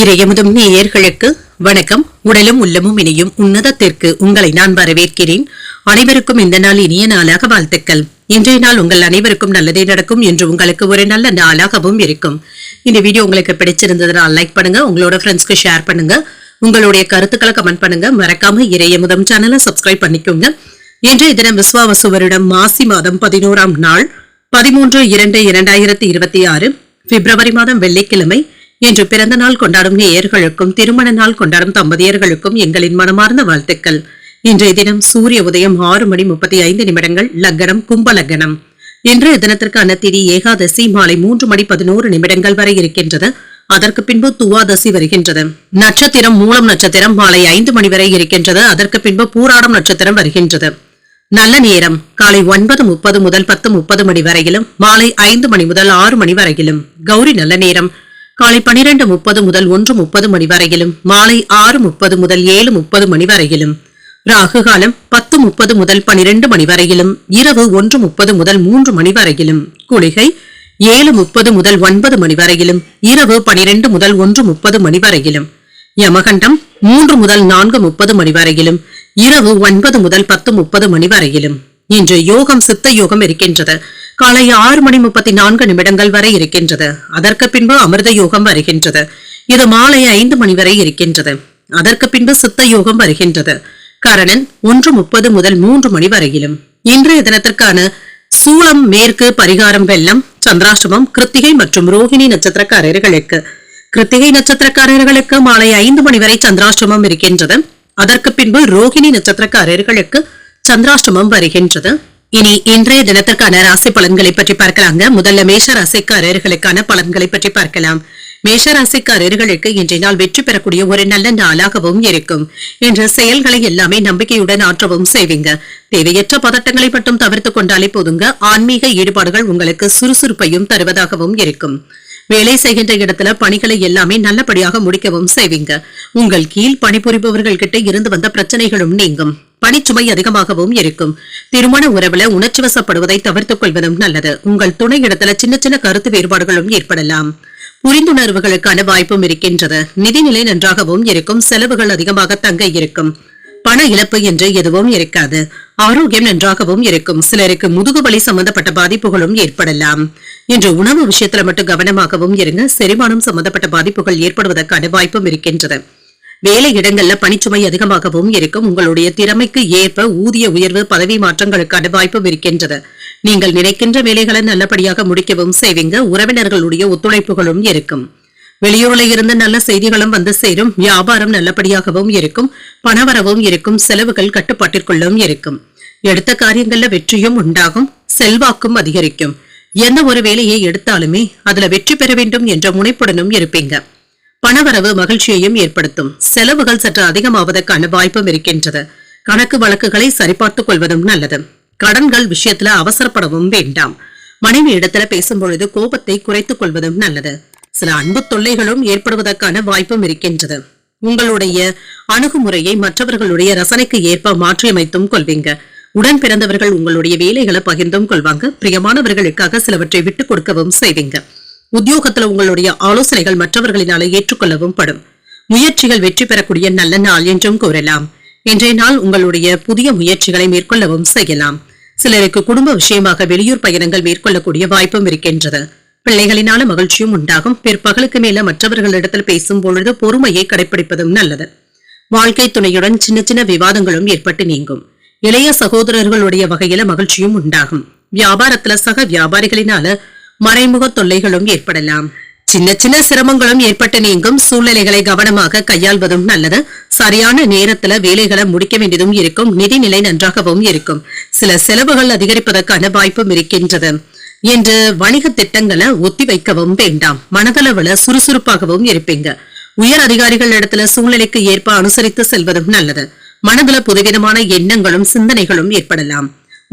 இறையமுதும் நேயர்களுக்கு வணக்கம். உடலும் உள்ளமும் இணையும் உன்னதத்திற்கு உங்களை நான் வரவேற்கிறேன். அனைவருக்கும் இந்த நாள் இனிய நாளாக வாழ்த்துக்கள். இன்றைய நாள் உங்கள் அனைவருக்கும் நல்லதே நடக்கும் என்று உங்களுக்கு ஒரு நல்ல நாளாகவும் இருக்கும். இந்த வீடியோ உங்களுக்கு பிடிச்சிருந்ததுனால் லைக் பண்ணுங்க, உங்களோட ஃப்ரெண்ட்ஸ்க்கு ஷேர் பண்ணுங்க, உங்களுடைய கருத்துக்களை கமெண்ட் பண்ணுங்க. மறக்காம இறையமுதம் சேனலை சப்ஸ்கிரைப் பண்ணிக்கோங்க. இன்றைய தினம் விஸ்வாவசு வருடம் மாசி மாதம் 11ஆம் நாள் 13/2/2026 பிப்ரவரி மாதம் வெள்ளிக்கிழமை. இன்று பிறந்த நாள் கொண்டாடும் நேயர்களுக்கும் திருமண நாள் கொண்டாடும் தம்பதியர்களுக்கும் எங்களின் மனமார்ந்த வாழ்த்துக்கள். இன்றைய தினம் சூரிய உதயம் 6:35 லக்னம் கும்ப லக்னம். இன்றைய தினத்திற்கான திதி ஏகாதசி மாலை 3:11 வரை இருக்கின்றது. அதற்கு பின்பு துவாதசி வருகின்றது. நட்சத்திரம் மூலம் நட்சத்திரம் மாலை 5 மணி வரை இருக்கின்றது. அதற்கு பின்பு பூராடம் நட்சத்திரம் வருகின்றது. நல்ல நேரம் காலை 9:30 முதல் 10:30 மணி வரையிலும், மாலை 5 மணி முதல் 6 மணி வரையிலும். கௌரி நல்ல நேரம் காலை 12:30 முதல் 1:30 மணி வரையிலும், மாலை 6:30 முதல் 7:30 மணி வரையிலும். ராகு காலம் 10:30 முதல் 12 மணி வரையிலும், இரவு 1:30 முதல் 3 மணி வரையிலும். குளிகை 7:30 முதல் 9 மணி வரையிலும், இரவு 12 முதல் 1:30 மணி வரையிலும். யமகண்டம் 3 முதல் 4:30 மணி வரையிலும், இரவு 9 முதல் 10:30 மணி வரையிலும். இன்று யோகம் சித்த யோகம் இருக்கின்றது. காலை 6:34 வரை இருக்கின்றது. அதற்கு பின்பு அமிர்த யோகம் வருகின்றது. இது மாலை 5 மணி வரை இருக்கின்றது. அதற்கு பின்பு சித்த யோகம் வருகின்றது. கரணன் 1:30 முதல் 3 மணி வரையிலும். இன்றைய தினத்திற்கான சூளம் மேற்கு, பரிகாரம் வெள்ளம், சந்திராஷ்டமம் கிருத்திகை மற்றும் ரோஹிணி நட்சத்திரக்காரர்களுக்கு. கிருத்திகை நட்சத்திரக்காரர்களுக்கு மாலை 5 மணி வரை சந்திராஷ்டமம் இருக்கின்றது. அதற்கு பின்பு ரோஹிணி நட்சத்திரக்காரர்களுக்கு சந்திராஷ்டமம் வருகின்றது. இனி இன்றைய தினத்திற்கான ராசி பலன்களை பற்றி பார்க்கலாங்க. முதல்ல மேஷ ராசிக்காரர்களுக்கான பலன்களை பற்றி பார்க்கலாம். மேஷ ராசிக்காரர்களுக்கு இன்றைய நாள் வெற்றி பெறக்கூடிய ஒரு நல்ல நாளாகவும் இருக்கும். என்ற செயல்களை எல்லாமே நம்பிக்கையுடன் ஆற்றவும் செய்வீங்க. தேவையற்ற பதட்டங்களை மட்டும் தவிர்த்து கொண்டாலே போதுங்க. ஆன்மீக ஈடுபாடுகள் உங்களுக்கு சுறுசுறுப்பையும் தருவதாகவும் இருக்கும். வேலை செய்கின்ற இடத்துல பணிகளை எல்லாமே நல்லபடியாக முடிக்கவும் செய்வீங்க. உங்கள் கீழ் பணிபுரிபவர்கள் கிட்ட இருந்து வந்த பிரச்சனைகளும் நீங்கும். பணிச்சுமை அதிகமாகவும் இருக்கும். திருமண உறவுல உணர்ச்சி வசப்படுவதை தவிர்த்துக் கொள்வதும் நல்லது. உங்கள் துணை இடத்துல சின்ன சின்ன கருத்து வேறுபாடுகளும் ஏற்படலாம். புரிந்துணர்வுகளுக்கான வாய்ப்பும் இருக்கின்றது. நிதிநிலை நன்றாகவும் இருக்கும். செலவுகள் அதிகமாக தங்க இருக்கும். பண இழப்பு என்று எதுவும் இருக்காது. ஆரோக்கியம் நன்றாகவும் இருக்கும். சிலருக்கு முதுகு வலி சம்பந்தப்பட்ட பாதிப்புகளும் ஏற்படலாம். இன்று உணவு விஷயத்துல மட்டும் கவனமாகவும் இருங்க. செரிமானம் சம்பந்தப்பட்ட பாதிப்புகள் ஏற்படுவதற்கான வாய்ப்பும் இருக்கின்றது. வேலை இடங்கள்ல பணிச்சுமை அதிகமாகவும் இருக்கும். உங்களுடைய திறமைக்கு ஏற்ப ஊதிய உயர்வு, பதவி மாற்றங்களுக்கான வாய்ப்பும் இருக்கின்றது. நீங்கள் நினைக்கின்ற வேலைகளை நல்லபடியாக முடிக்கவும் செய்வீங்க. உறவினர்களுடைய ஒத்துழைப்புகளும் இருக்கும். வெளியூர்ல இருந்து நல்ல செய்திகளும் வந்து சேரும். வியாபாரம் நல்லபடியாகவும் இருக்கும். பணவரவும் இருக்கும். செலவுகள் கட்டுப்பாட்டிற்குள்ளும் இருக்கும். எடுத்த காரியங்கள்ல வெற்றியும் உண்டாகும். செல்வாக்கும் அதிகரிக்கும். எந்த ஒரு வேலையை எடுத்தாலுமே அதுல வெற்றி பெற வேண்டும் என்ற முனைப்புடனும் இருப்பீங்க. பணவரவு மகிழ்ச்சியையும் ஏற்படுத்தும். செலவுகள் சற்று அதிகமாவதற்கான வாய்ப்பும் இருக்கின்றது. கணக்கு வழக்குகளை சரிபார்த்துக் கொள்வதும் நல்லது. கடன்கள் விஷயத்துல அவசரப்படவும் வேண்டாம். மனைவி இடத்துல பேசும்பொழுது கோபத்தை குறைத்துக் கொள்வதும் நல்லது. சில அன்பு தொல்லைகளும் ஏற்படுவதற்கான வாய்ப்பும் இருக்கின்றது. உங்களுடைய அணுகுமுறையை மற்றவர்களுடைய ரசனைக்கு ஏற்ப மாற்றியமைத்தும் கொள்வீங்க. உடன் பிறந்தவர்கள் உங்களுடைய வேலைகளை பகிர்ந்தும் கொள்வாங்க. பிரியமானவர்களுக்காக சிலவற்றை விட்டுக் கொடுக்கவும் செய்வீங்க. உத்தியோகத்துல உங்களுடைய ஆலோசனைகள் மற்றவர்களினால ஏற்றுக்கொள்ளவும் படும். முயற்சிகள் வெற்றி பெறக்கூடிய நல்ல நாள் என்றும் கூறலாம். இன்றைய நாள் உங்களுடைய புதிய முயற்சிகளை மேற்கொள்ளவும் செய்யலாம். சிலருக்கு குடும்ப விஷயமாக வெளியூர் பயணங்கள் மேற்கொள்ளக்கூடிய வாய்ப்பும் இருக்கின்றது. பிள்ளைகளினால மகிழ்ச்சியும் உண்டாகும். பிற்பகலுக்கு மேல மற்றவர்களிடத்தில் பேசும் பொழுது பொறுமையை கடைபிடிப்பதும் நல்லது. வாழ்க்கை துணையுடன் சின்ன சின்ன விவாதங்களும் ஏற்பட்டு நீங்கும். இளைய சகோதரர்களுடைய வகையில மகிழ்ச்சியும் உண்டாகும். வியாபாரத்துல சக வியாபாரிகளினால மறைமுக தொல்லைகளும் ஏற்படலாம். சின்ன சின்ன சிரமங்களும் ஏற்பட்டு நீங்கும். சூழ்நிலைகளை கவனமாக கையாள்வதும் நல்லது. சரியான நேரத்துல வேலைகளை முடிக்க வேண்டியதும் இருக்கும். நிதிநிலை நன்றாகவும் இருக்கும். சில செலவுகள் அதிகரிப்பதற்கான வாய்ப்பும் இருக்கின்றது. என்று வணிக திட்டங்களை ஒத்தி வைக்கவும் வேண்டாம். மனதளவுல சுறுசுறுப்பாகவும் இருப்பீங்க. உயர் அதிகாரிகள் இடத்துல சூழ்நிலைக்கு ஏற்ப அனுசரித்து செல்வதும் நல்லது. மனதுல புதுவிதமான எண்ணங்களும் சிந்தனைகளும் ஏற்படலாம்.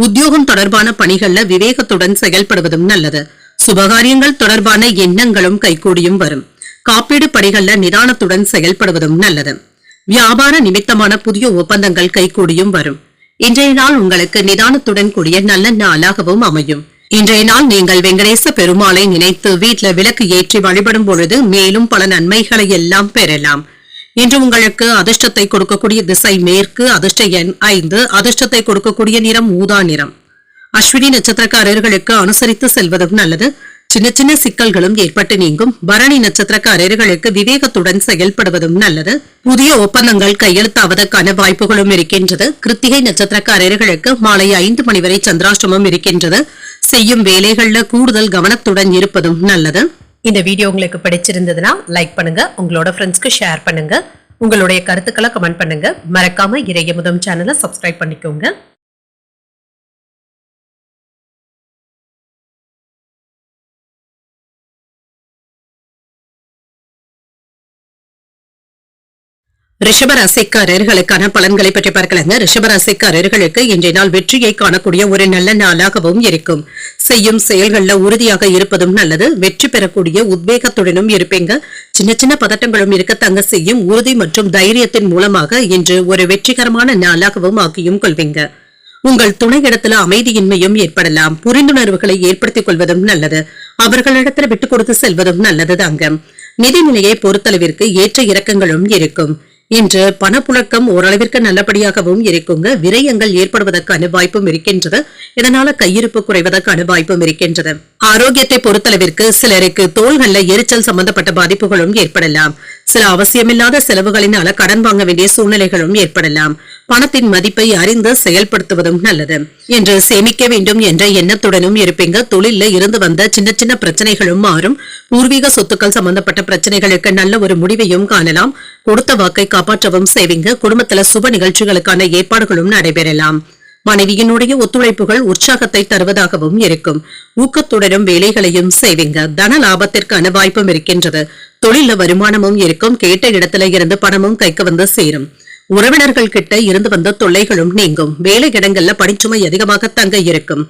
உத்தியோகம் தொடர்பான பணிகள்ல விவேகத்துடன் செயல்படுவதும் நல்லது. சுபகாரியங்கள் தொடர்பான எண்ணங்களும் கைகூடியும் வரும். காப்பீடு பணிகள்ல நிதானத்துடன் செயல்படுவதும் நல்லது. வியாபார நிமித்தமான புதிய ஒப்பந்தங்கள் கைகூடியும் வரும். இன்றைய நாள் உங்களுக்கு நிதானத்துடன் கூடிய நல்ல நாளாகவும் அமையும். இன்றைய நாள் நீங்கள் வெங்கடேச பெருமாளை நினைத்து வீட்ல விளக்கு ஏற்றி வழிபடும் பொழுது மேலும் பல நன்மைகளை எல்லாம் பெறலாம். இன்று உங்களுக்கு அதிர்ஷ்டத்தை கொடுக்கக்கூடிய திசை மேற்கு, அதிர்ஷ்ட எண் 5, அதிர்ஷ்டத்தை கொடுக்கக்கூடிய நிறம் ஊதா நிறம். அஸ்வினி நட்சத்திரக்காரர்களுக்கு அனுசரித்து செல்வதும் நல்லது. சின்ன சின்ன சிக்கல்களும் ஏற்பட்டு நீங்கும். பரணி நட்சத்திரக்காரர்களுக்கு விவேகத்துடன் செயல்படுவதும் நல்லது. புதிய ஒப்பந்தங்கள் கையெழுத்தாவதற்கான வாய்ப்புகளும் இருக்கின்றது. கிருத்திகை நட்சத்திரக்காரர்களுக்கு மாலை 5 மணி வரை சந்திராஷ்டமம் இருக்கின்றது. செய்யும் வேலைகள்ல கூடுதல் கவனத்துடன் இருப்பதும் நல்லது. இந்த வீடியோ உங்களுக்கு பிடிச்சிருந்ததுன்னா லைக் பண்ணுங்க, உங்களோட ஃப்ரெண்ட்ஸ்க்கு ஷேர் பண்ணுங்க, உங்களுடைய கருத்துக்களை கமெண்ட் பண்ணுங்க. மறக்காம இறையமுதம் சேனலை சப்ஸ்கிரைப் பண்ணிக்கோங்க. ரிஷபராசிக்காரர்களுக்கான பலன்களை பற்றி பார்க்கலாங்க. ரிஷபராசிக்காரர்களுக்கு இன்றைய நாள் வெற்றியை காணக்கூடிய ஒரு நல்ல நாளாகவும் இருக்கும். செய்யும் செயல்கள்ல உறுதியாக இருப்பதும் நல்லது. வெற்றி பெறக்கூடிய உத்வேகத்துடனும் இருப்பீங்க. சின்ன சின்ன பதட்டங்களும் இருக்கத்தாங்க செய்யும். உறுதி மற்றும் தைரியத்தின் மூலமாக இன்று ஒரு வெற்றிகரமான நாளாகவும் ஆக்கியும் கொள்வீங்க. உங்கள் துணையிடத்துல அமைதியின்மையும் ஏற்படலாம். புரிந்துணர்வுகளை ஏற்படுத்திக் கொள்வதும் நல்லது. அவர்களிடத்துல விட்டுக் கொடுத்து செல்வதும் நல்லது தாங்க. நிதிநிலையை பொறுத்தளவிற்கு ஏற்ற இறக்கங்களும் இருக்கும். இன்று பணப்புழக்கம் ஓரளவிற்கு நல்லபடியாகவும் இருக்குங்க. விரயங்கள் ஏற்படுவதற்கான வாய்ப்பும் இருக்கின்றது. இதனால கையிருப்பு குறைவதற்கான வாய்ப்பும் இருக்கின்றது. ஆரோக்கியத்தை பொறுத்தளவிற்கு சிலருக்கு தோள்கள்ல எரிச்சல் சம்பந்தப்பட்ட பாதிப்புகளும் ஏற்படலாம். சில அவசியமில்லாத செலவுகளினால கடன் வாங்க வேண்டிய சூழ்நிலைகளும் ஏற்படலாம். பணத்தின் மதிப்பை அறிந்து செயல்படுத்துவதும் நல்லது. என்று சேமிக்க வேண்டும் என்ற எண்ணத்துடனும் இருப்பீங்க. தொழில இருந்து வந்த சின்ன சின்ன பிரச்சனைகளும் மாறும். பூர்வீக சொத்துக்கள் சம்பந்தப்பட்ட பிரச்சனைகளுக்கு நல்ல ஒரு முடிவையும் காணலாம். கொடுத்த வாக்கை காப்பாற்றவும் செய்வீங்க. குடும்பத்துல சுப நிகழ்ச்சிகளுக்கான ஏற்பாடுகளும் நடைபெறலாம். மனைவியினுடைய ஒத்துழைப்புகள் உற்சாகத்தை தருவதாகவும் இருக்கும். ஊக்கத்துடனும் வேலைகளையும் செய்வீங்க. தன லாபத்திற்கான வாய்ப்பும் இருக்கின்றது. தொழில வருமானமும் இருக்கும். கேட்ட இடத்துல இருந்து பணமும் கைக்கு வந்து சேரும். உறவினர்கள் கிட்ட இருந்து வந்த தொல்லைகளும் நீங்கும். வேலை இடங்கள்ல பணிச்சுமை அதிகமாக தங்க இருக்கும்.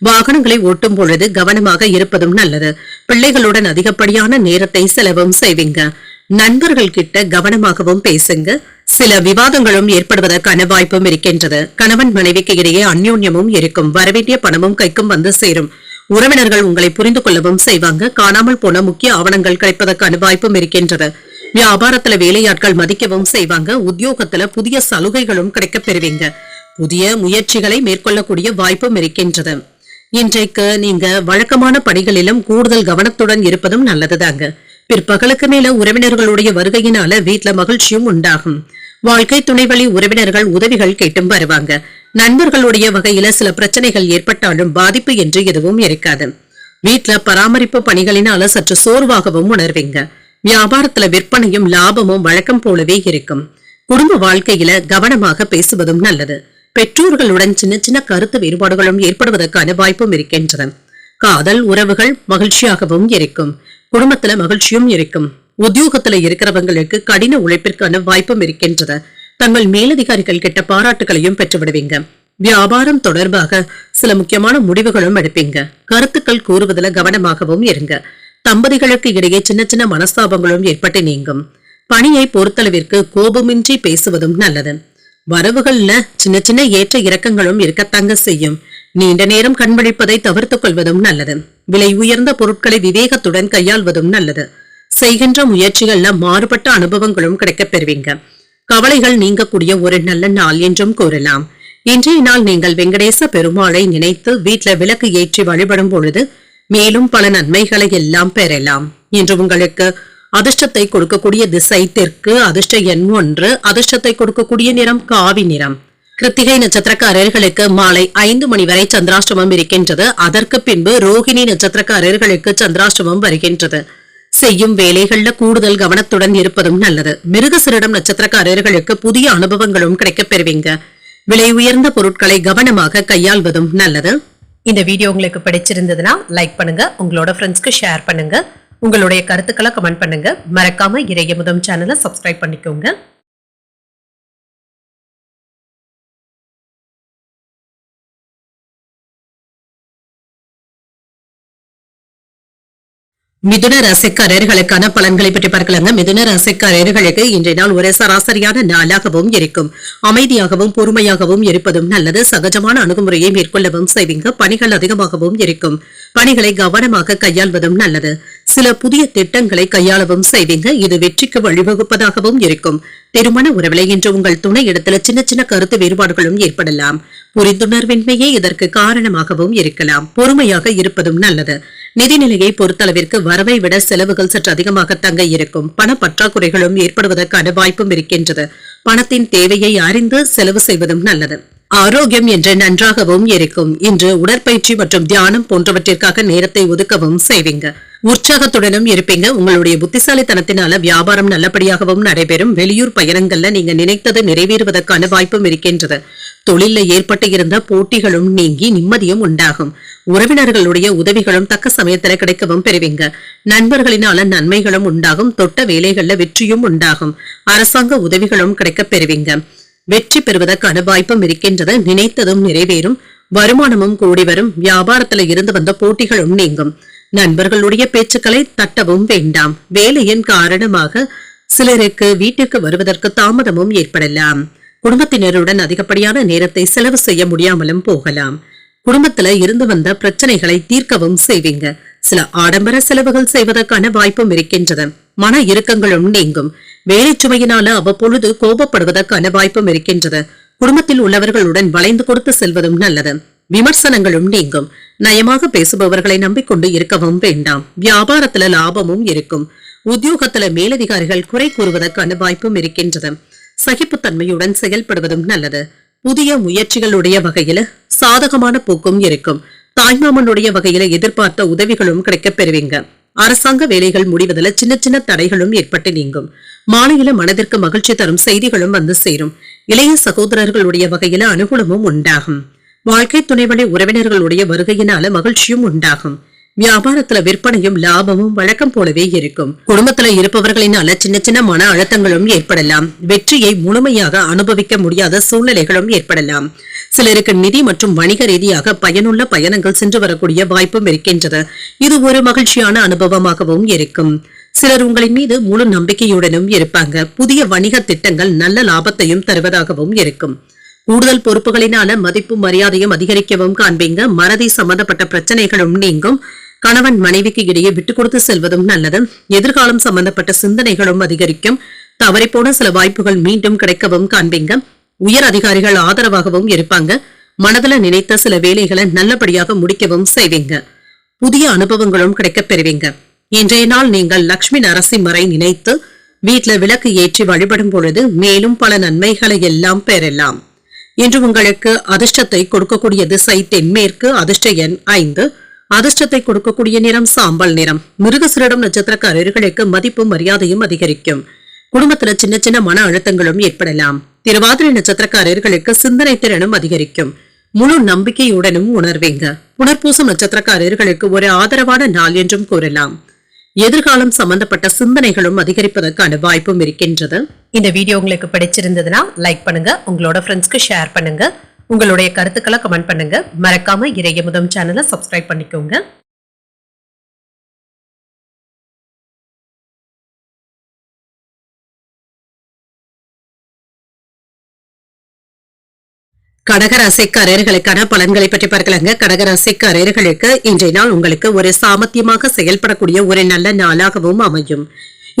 வாகனங்களை ஓட்டும் பொழுது கவனமாக இருப்பதும் நல்லது. பிள்ளைகளுடன் அதிகப்படியான நேரத்தை செலவும் செய்வீங்க. நண்பர்கள் கிட்ட கவனமாகவும் பேசுங்க. சில விவாதங்களும் ஏற்படுவதற்கான வாய்ப்பும் இருக்கின்றது. கணவன் மனைவிக்கு இடையே அந்யோன்யமும் இருக்கும். வரவேண்டிய பணமும் கைக்கும் வந்து சேரும். உறவினர்கள் உங்களை புரிந்து கொள்ளவும் செய்வாங்க. காணாமல் போன முக்கிய ஆவணங்கள் கிடைப்பதற்கான வாய்ப்பும் இருக்கின்றது. வியாபாரத்துல வேலையாட்கள் மதிக்கவும் செய்வாங்க. உத்தியோகத்துல புதிய சலுகைகளும் கிடைக்க பெறுவீங்க. புதிய முயற்சிகளை மேற்கொள்ளக்கூடிய வாய்ப்பும் இருக்கின்றது. இன்றைக்கு நீங்க வழக்கமான பணிகளிலும் கூடுதல் கவனத்துடன் இருப்பதும் நல்லதுதாங்க. பிற்பகலுக்கு மேல உறவினர்களுடைய வருகையினால வீட்டுல மகிழ்ச்சியும் உண்டாகும். வாழ்க்கை துணை வழி உறவினர்கள் உதவிகள் கேட்டும் வருவாங்க. நண்பர்களுடைய வகையில சில பிரச்சனைகள் ஏற்பட்டாலும் பாதிப்பு என்று எதுவும் இருக்காது. வீட்டுல பராமரிப்பு பணிகளினால சற்று சோர்வாகவும் உணர்வீங்க. வியாபாரத்துல விற்பனையும் லாபமும் வழக்கம் போலவே இருக்கும். குடும்ப வாழ்க்கையில கவனமாக பேசுவதும் நல்லது. பெற்றோர்களுடன் சின்ன சின்ன கருத்து வேறுபாடுகளும் ஏற்படுவதற்கான வாய்ப்பும் இருக்கின்றது. காதல் உறவுகள் மகிழ்ச்சியாகவும் இருக்கும். குடும்பத்துல மகிழ்ச்சியும் இருக்கும். உத்தியோகத்துல இருக்கிறவங்களுக்கு கடின உழைப்பிற்கான வாய்ப்பும் இருக்கின்றது. தங்கள் மேலதிகாரிகள் கிட்ட பாராட்டுகளையும் பெற்று விடுவீங்க. வியாபாரம் தொடர்பாக சில முக்கியமான முடிவுகளும் எடுப்பீங்க. கருத்துக்கள் கூறுவதில் கவனமாகவும் இருங்க. தம்பதிகளுக்கு இடையே சின்ன சின்ன மனஸ்தாபங்களும் ஏற்பட்டு நீங்கும். பணியை பொறுத்தளவிற்கு கோபமின்றி பேசுவதும் நல்லது. வரவுகள்ல சின்ன சின்ன ஏற்ற இறக்கங்களும் இருக்கத்தாங்க செய்யும். நீண்ட நேரம் கண்விழிப்பதை தவிர்த்துக் கொள்வதும் நல்லது. விலை உயர்ந்த பொருட்களை விவேகத்துடன் கையாள்வதும் நல்லது. செய்கின்ற முயற்சிகள்ல மாறுபட்ட அனுபவங்களும் கிடைக்கப் பெறுவீங்க. கவலைகள் நீங்கக்கூடிய ஒரு நல்ல நாள் என்றும் கூறலாம். இன்றைய நாள் நீங்கள் வெங்கடேச பெருமாளை நினைத்து வீட்டுல விளக்கு ஏற்றி வழிபடும் பொழுது மேலும் பல நன்மைகளை எல்லாம் பெறலாம். இன்று உங்களுக்கு அதிர்ஷ்டத்தை கொடுக்கக்கூடிய திசை தெற்கு, அதிர்ஷ்ட எண் 1, அதிர்ஷ்டத்தை கொடுக்கக்கூடிய நிறம் காவி நிறம். கிருத்திகை நட்சத்திரக்காரர்களுக்கு மாலை 5 மணி வரை சந்திராஷ்டமம் இருக்கின்றது. அதற்கு பின்பு ரோகிணி நட்சத்திரக்காரர்களுக்கு சந்திராஷ்டமம் வருகின்றது. செய்யும் வேலைகள்ல கூடுதல் கவனத்துடன் இருப்பதும் நல்லது. மிருகசிரிடம் நட்சத்திரக்காரர்களுக்கு புதிய அனுபவங்களும் கிடைக்கப் பெறுவீங்க. விலை உயர்ந்த பொருட்களை கவனமாக கையாள்வதும் நல்லது. இந்த வீடியோ உங்களுக்கு பிடிச்சிருந்ததுன்னா லைக் பண்ணுங்க, உங்களோட ஃப்ரெண்ட்ஸ்க்கு ஷேர் பண்ணுங்க, உங்களுடைய கருத்துக்களை கமெண்ட் பண்ணுங்க. மறக்காம இறையமுதம் சேனலை சப்ஸ்கிரைப் பண்ணிக்கோங்க. மிதுன ராசிக்காரர்களுக்கான பலன்களை பற்றி பார்க்கலாங்க. மிதுன ராசிக்காரர்களுக்கு இன்றைய நாள் ஒரு சராசரியான நாளாகவும் இருக்கும். அமைதியாகவும் பொறுமையாகவும் இருப்பதும் நல்லது. சகஜமான அணுகுமுறையை மேற்கொள்ளவும் செய்வீங்க. பணிகள் அதிகமாகவும் இருக்கும். பணிகளை கவனமாக கையாள்வதும் நல்லது. சில புதிய திட்டங்களை கையாளவும் செய்வீங்க. இது வெற்றிக்கு வழிவகுப்பதாகவும் இருக்கும். திருமண உறவிலை இன்று உங்கள் துணை இடத்துல சின்ன சின்ன கருத்து வேறுபாடுகளும் ஏற்படலாம். புரிந்துணர்வின்மையே இதற்கு காரணமாகவும் இருக்கலாம். பொறுமையாக இருப்பதும் நல்லது. நிதிநிலையை பொறுத்தளவிற்கு வரவை விட செலவுகள் சற்று அதிகமாக தங்க இருக்கும். பண பற்றாக்குறைகளும் ஏற்படுவதற்கான வாய்ப்பும் இருக்கின்றது. பணத்தின் தேவையை அறிந்து செலவு செய்வதும் நல்லது. ஆரோக்கியம் என்று நன்றாகவும் இருக்கும். இன்று உடற்பயிற்சி மற்றும் தியானம் போன்றவற்றிற்காக நேரத்தை ஒதுக்கவும் செய்வீங்க. உற்சாகத்துடனும் இருப்பீங்க. உங்களுடைய புத்திசாலித்தனத்தினால வியாபாரம் நல்லபடியாகவும் நடைபெறும். வெளியூர் பயணங்கள்ல நீங்க நினைத்தது நிறைவேறுவதற்கான வாய்ப்பும் இருக்கின்றது. தொழில ஏற்பட்டு இருந்த போட்டிகளும் நீங்கி நிம்மதியும் உண்டாகும். உறவினர்களுடைய உதவிகளும் தக்க சமயத்துல கிடைக்கவும் பெறுவீங்க. நண்பர்களினால நன்மைகளும் உண்டாகும். தொட்ட வேலைகள்ல வெற்றியும் உண்டாகும். அரசாங்க உதவிகளும் கிடைக்க பெறுவீங்க. வெற்றி பெறுவதற்கான வாய்ப்பும் இருக்கின்றது. நினைத்ததும் நிறைவேறும். வருமானமும் கூடி வரும். வியாபாரத்துல இருந்து வந்த போட்டிகளும் நீங்கும். நண்பர்களுடைய பேச்சுக்களை தட்டவும் வேண்டாம். வேலையின் காரணமாக சிலருக்கு வீட்டிற்கு வருவதற்கு தாமதமும் ஏற்படலாம். குடும்பத்தினருடன் அதிகப்படியான நேரத்தை செலவு செய்ய முடியாமலும் போகலாம். குடும்பத்துல இருந்து வந்த பிரச்சனைகளை தீர்க்கவும் செய்வீங்க. சில ஆடம்பர செலவுகள் செய்வதற்கான வாய்ப்பும் இருக்கின்றது. மன இறுக்கங்களும் நீங்கும். வேலை சுமையினால அவ்வப்பொழுது கோபப்படுவதற்கான வாய்ப்பும் இருக்கின்றது. குடும்பத்தில் உள்ளவர்களுடன் வளைந்து கொடுத்து செல்வதும் நல்லது. விமர்சனங்களும் நீங்கும். நயமாக பேசுபவர்களை நம்பிக்கொண்டு இருக்கவும் வேண்டாம். வியாபாரத்துல லாபமும் இருக்கும். உத்தியோகத்துல மேலதிகாரிகள் குறை கூறுவதற்கான வாய்ப்பும் இருக்கின்றது. சகிப்புத்தன்மையுடன் செயல்படுவதும் நல்லது. புதிய முயற்சிகளுடைய வகையில சாதகமான போக்கும் இருக்கும். தாய்மாமனுடைய வகையில எதிர்பார்த்த உதவிகளும் கிடைக்க பெறுவீங்க. அரசாங்க வேலைகள் முடிவதில் சின்ன சின்ன தடைகளும் ஏற்பட்டு நீங்கும். மாலையில மனதிற்கு மகிழ்ச்சி தரும் செய்திகளும் வந்து சேரும். இளைய சகோதரர்களுடைய வகையில அனுகூலமும் உண்டாகும். வாழ்க்கை துணைவழி உறவினர்களுடைய வருகையினால மகிழ்ச்சியும் உண்டாகும். வியாபாரத்துல விற்பனையும் லாபமும் வழக்கம் போலவே இருக்கும். குடும்பத்துல இருப்பவர்களினால சின்ன சின்ன மன அழுத்தங்களும் ஏற்படலாம். வெற்றியை முழுமையாக அனுபவிக்க முடியாத சூழ்நிலைகளும் ஏற்படலாம். சிலருக்கு நிதி மற்றும் வணிக ரீதியாக பயனுள்ள பயணங்கள் சென்று வரக்கூடிய வாய்ப்பும் இருக்கின்றது. இது ஒரு மகிழ்ச்சியான அனுபவமாகவும் இருக்கும். சிலர் உங்களின் மீது முழு நம்பிக்கையுடனும் இருப்பாங்க. புதிய வணிக திட்டங்கள் நல்ல லாபத்தையும் தருவதாகவும் இருக்கும். கூடுதல் பொறுப்புகளினால மதிப்பு மரியாதையும் அதிகரிக்கவும் காண்பீங்க. மனதை சம்பந்தப்பட்ட பிரச்சனைகளும் நீங்கும். கணவன் மனைவிக்கு இடையே விட்டுக் கொடுத்து செல்வதும் நல்லது. எதிர்காலம் சம்பந்தப்பட்ட சிந்தனைகளும் அதிகரிக்கும். தவறிப்போன சில வாய்ப்புகள் மீண்டும் கிடைக்கவும் காண்பீங்க. உயர் அதிகாரிகள் ஆதரவாகவும் இருப்பாங்க. மனதில் நினைத்த சில வேலைகளை நல்லபடியாக முடிக்கவும் செய்வீங்க. புதிய அனுபவங்களும் கிடைக்கப் பெறுவீங்க. இன்றைய நாள் நீங்கள் லட்சுமி நரசிம்மரை நினைத்து வீட்டுல விளக்கு ஏற்றி வழிபடும் பொழுது மேலும் பல நன்மைகளை எல்லாம் பெறலாம். இன்று உங்களுக்கு அதிர்ஷ்டத்தை கொடுக்கக்கூடிய திசை தென்மேற்கு. அதிர்ஷ்ட எண் 5. அதிர்ஷ்டத்தை கொடுக்கக்கூடிய நிறம் சாம்பல் நிறம். மிருகசீரிடம் நட்சத்திரக்காரர்களுக்கு மதிப்பும் மரியாதையும் அதிகரிக்கும். குடும்பத்துல சின்ன சின்ன மன அழுத்தங்களும் ஏற்படலாம். திருவாதிரை நட்சத்திரக்காரர்களுக்கு சிந்தனை திறனும் அதிகரிக்கும். முழு நம்பிக்கையுடனும் உணர்வீங்க. புனர்பூசம் நட்சத்திரக்காரர்களுக்கு ஒரு ஆதரவான நாள் என்றும் கூறலாம். எதிர்காலம் சம்பந்தப்பட்ட சிந்தனைகளும் அதிகரிப்பதற்கான வாய்ப்பும் இருக்கின்றது. இந்த வீடியோ உங்களுக்கு பிடிச்சிருந்ததுன்னா லைக் பண்ணுங்க. உங்களோட ஃப்ரெண்ட்ஸ்க்கு ஷேர் பண்ணுங்க. உங்களுடைய கருத்துக்களை கமெண்ட் பண்ணுங்க. மறக்காம இறையமுதம் சேனலை சப்ஸ்கிரைப் பண்ணிக்கோங்க. கடகராசிக்காரர்களுக்கான பலன்களை பற்றி பார்க்கலாங்க. கடகராசிக்காரர்களுக்கு இன்றைய நாள் உங்களுக்கு ஒரு சாமர்த்தியமாக செயல்படக்கூடிய ஒரு நல்ல நாளாகவும் அமையும்.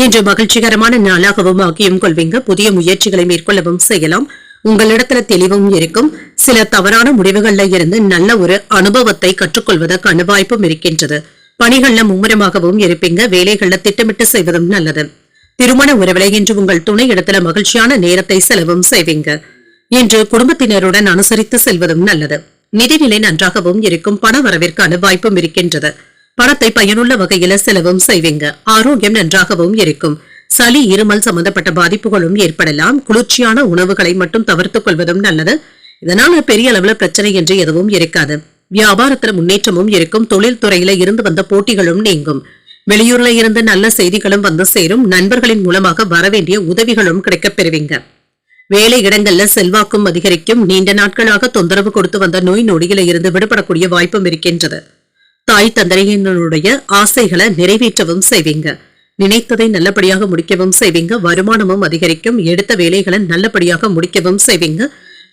இன்று மகிழ்ச்சிகரமான நாளாகவும் ஆக்கியும் கொள்வீங்க. புதிய முயற்சிகளை மேற்கொள்ளவும் செய்யலாம். உங்களிடத்துல தெளிவும் இருக்கும். சில தவறான முடிவுகள்ல இருந்து நல்ல ஒரு அனுபவத்தை கற்றுக்கொள்வதற்கான வாய்ப்பும் இருக்கின்றது. பணிகள்ல மும்முரமாகவும் இருப்பீங்க. வேலைகள்ல திட்டமிட்டு செய்வதும் நல்லது. திருமண உறவிலை இன்று உங்கள் துணை இடத்துல மகிழ்ச்சியான நேரத்தை செலவும் செய்வீங்க. இன்று குடும்பத்தினருடன் அனுசரித்து செல்வதும் நல்லது. நிதிநிலை நன்றாகவும் இருக்கும். பண வரவிற்கான வாய்ப்பும் இருக்கின்றது. பணத்தை பயனுள்ள வகையில செலவும் செய்வீங்க. ஆரோக்கியம் நன்றாகவும் இருக்கும். சளி இருமல் சம்பந்தப்பட்ட பாதிப்புகளும் ஏற்படலாம். குளிர்ச்சியான உணவுகளை மட்டும் தவிர்த்துக் கொள்வதும் நல்லது. இதனால பெரிய அளவுல பிரச்சனை என்று எதுவும் இருக்காது. வியாபாரத்துல முன்னேற்றமும் இருக்கும். தொழில் துறையில இருந்து வந்த போட்டிகளும் நீங்கும். வெளியூர்ல இருந்து நல்ல செய்திகளும் வந்து சேரும். நண்பர்களின் மூலமாக வரவேண்டிய உதவிகளும் கிடைக்கப் பெறுவீங்க. வேலை இடங்கள்ல செல்வாக்கும் அதிகரிக்கும். நீண்ட நாட்களாக தொந்தரவு கொடுத்து வந்த நோய் நொடியில இருந்து விடுபடக்கூடிய வாய்ப்பும் இருக்கின்றது. தாய் தந்தையினுடைய ஆசைகளை நிறைவேற்றவும் செய்வீங்க. நினைத்ததை நல்லபடியாக முடிக்கவும் செய்வீங்க. வருமானமும் அதிகரிக்கும். எடுத்த வேலைகளை நல்லபடியாக முடிக்கவும் செய்வீங்க.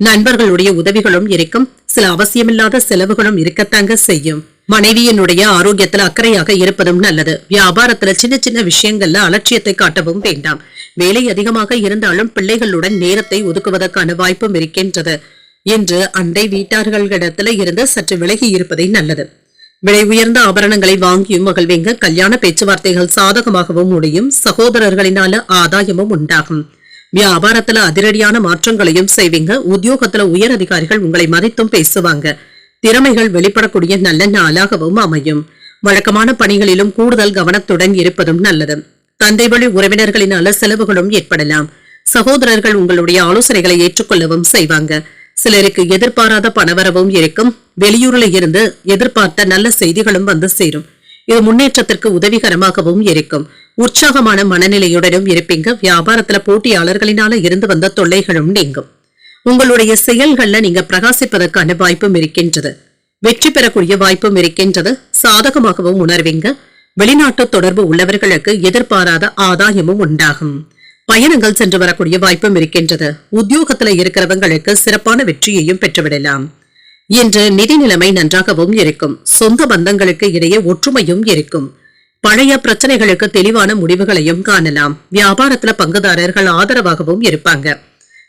நண்பர்களுடைய உதவிகளும் இருக்கும். சில அவசியமில்லாத செலவுகளும் இருக்கத்தாங்க செய்யும். மனைவியினுடைய ஆரோக்கியத்துல அக்கறையாக இருப்பதும் நல்லது. வியாபாரத்துல சின்ன சின்ன விஷயங்கள்ல அலட்சியத்தை காட்டவும் வேண்டாம். வேலை அதிகமாக இருந்தாலும் பிள்ளைகளுடன் நேரத்தை ஒதுக்குவதற்கான வாய்ப்பும் இருக்கின்றது. இன்று அண்டை வீட்டார்களிடத்துல இருந்து சற்று விலகி இருப்பதே நல்லது. விலை உயர்ந்த ஆபரணங்களை வாங்கியும் மகிழ்வீங்க. கல்யாண பேச்சுவார்த்தைகள் சாதகமாகவும் முடியும். சகோதரர்களினால ஆதாயமும் உண்டாகும். வியாபாரத்துல அதிரடியான மாற்றங்களையும் செய்வீங்க. உத்தியோகத்துல உயர் அதிகாரிகள் உங்களை மதித்தும் பேசுவாங்க. திறமைகள் வெளிப்படக்கூடிய நல்ல நாளாகவும் அமையும். வழக்கமான பணிகளிலும் கூடுதல் கவனத்துடன் இருப்பதும் நல்லது. தந்தை வழி உறவினர்களினால செலவுகளும் ஏற்படலாம். சகோதரர்கள் உங்களுடைய ஆலோசனைகளை ஏற்றுக்கொள்ளவும் செய்வாங்க. சிலருக்கு எதிர்பாராத பணவரவும் இருக்கும். வெளியூர்ல இருந்து எதிர்பார்த்த நல்ல செய்திகளும் வந்து சேரும். இது முன்னேற்றத்திற்கு உதவிகரமாகவும் இருக்கும். உற்சாகமான மனநிலையுடனும் இருப்பீங்க. வியாபாரத்துல போட்டியாளர்களினால இருந்து வந்த தொல்லைகளும் நீங்கும். உங்களுடைய செயல்கள்ல நீங்க பிரகாசிப்பதற்கான வாய்ப்பும் இருக்கின்றது. வெற்றி பெறக்கூடிய வாய்ப்பும் இருக்கின்றது. சாதகமாகவும் உணர்வீங்க. வெளிநாட்டு தொடர்பு உள்ளவர்களுக்கு எதிர்பாராத ஆதாயமும் உண்டாகும். பயணங்கள் சென்று வரக்கூடிய வாய்ப்பும் இருக்கின்றது. உத்தியோகத்துல இருக்கிறவங்களுக்கு சிறப்பான வெற்றியையும் பெற்றுவிடலாம். இன்று நிதி நிலைமை நன்றாகவும் இருக்கும். சொந்த பந்தங்களுக்கு இடையே ஒற்றுமையும் இருக்கும். பழைய பிரச்சனைகளுக்கு தெளிவான முடிவுகளையும் காணலாம். வியாபாரத்துல பங்குதாரர்கள் ஆதரவாகவும் இருப்பாங்க.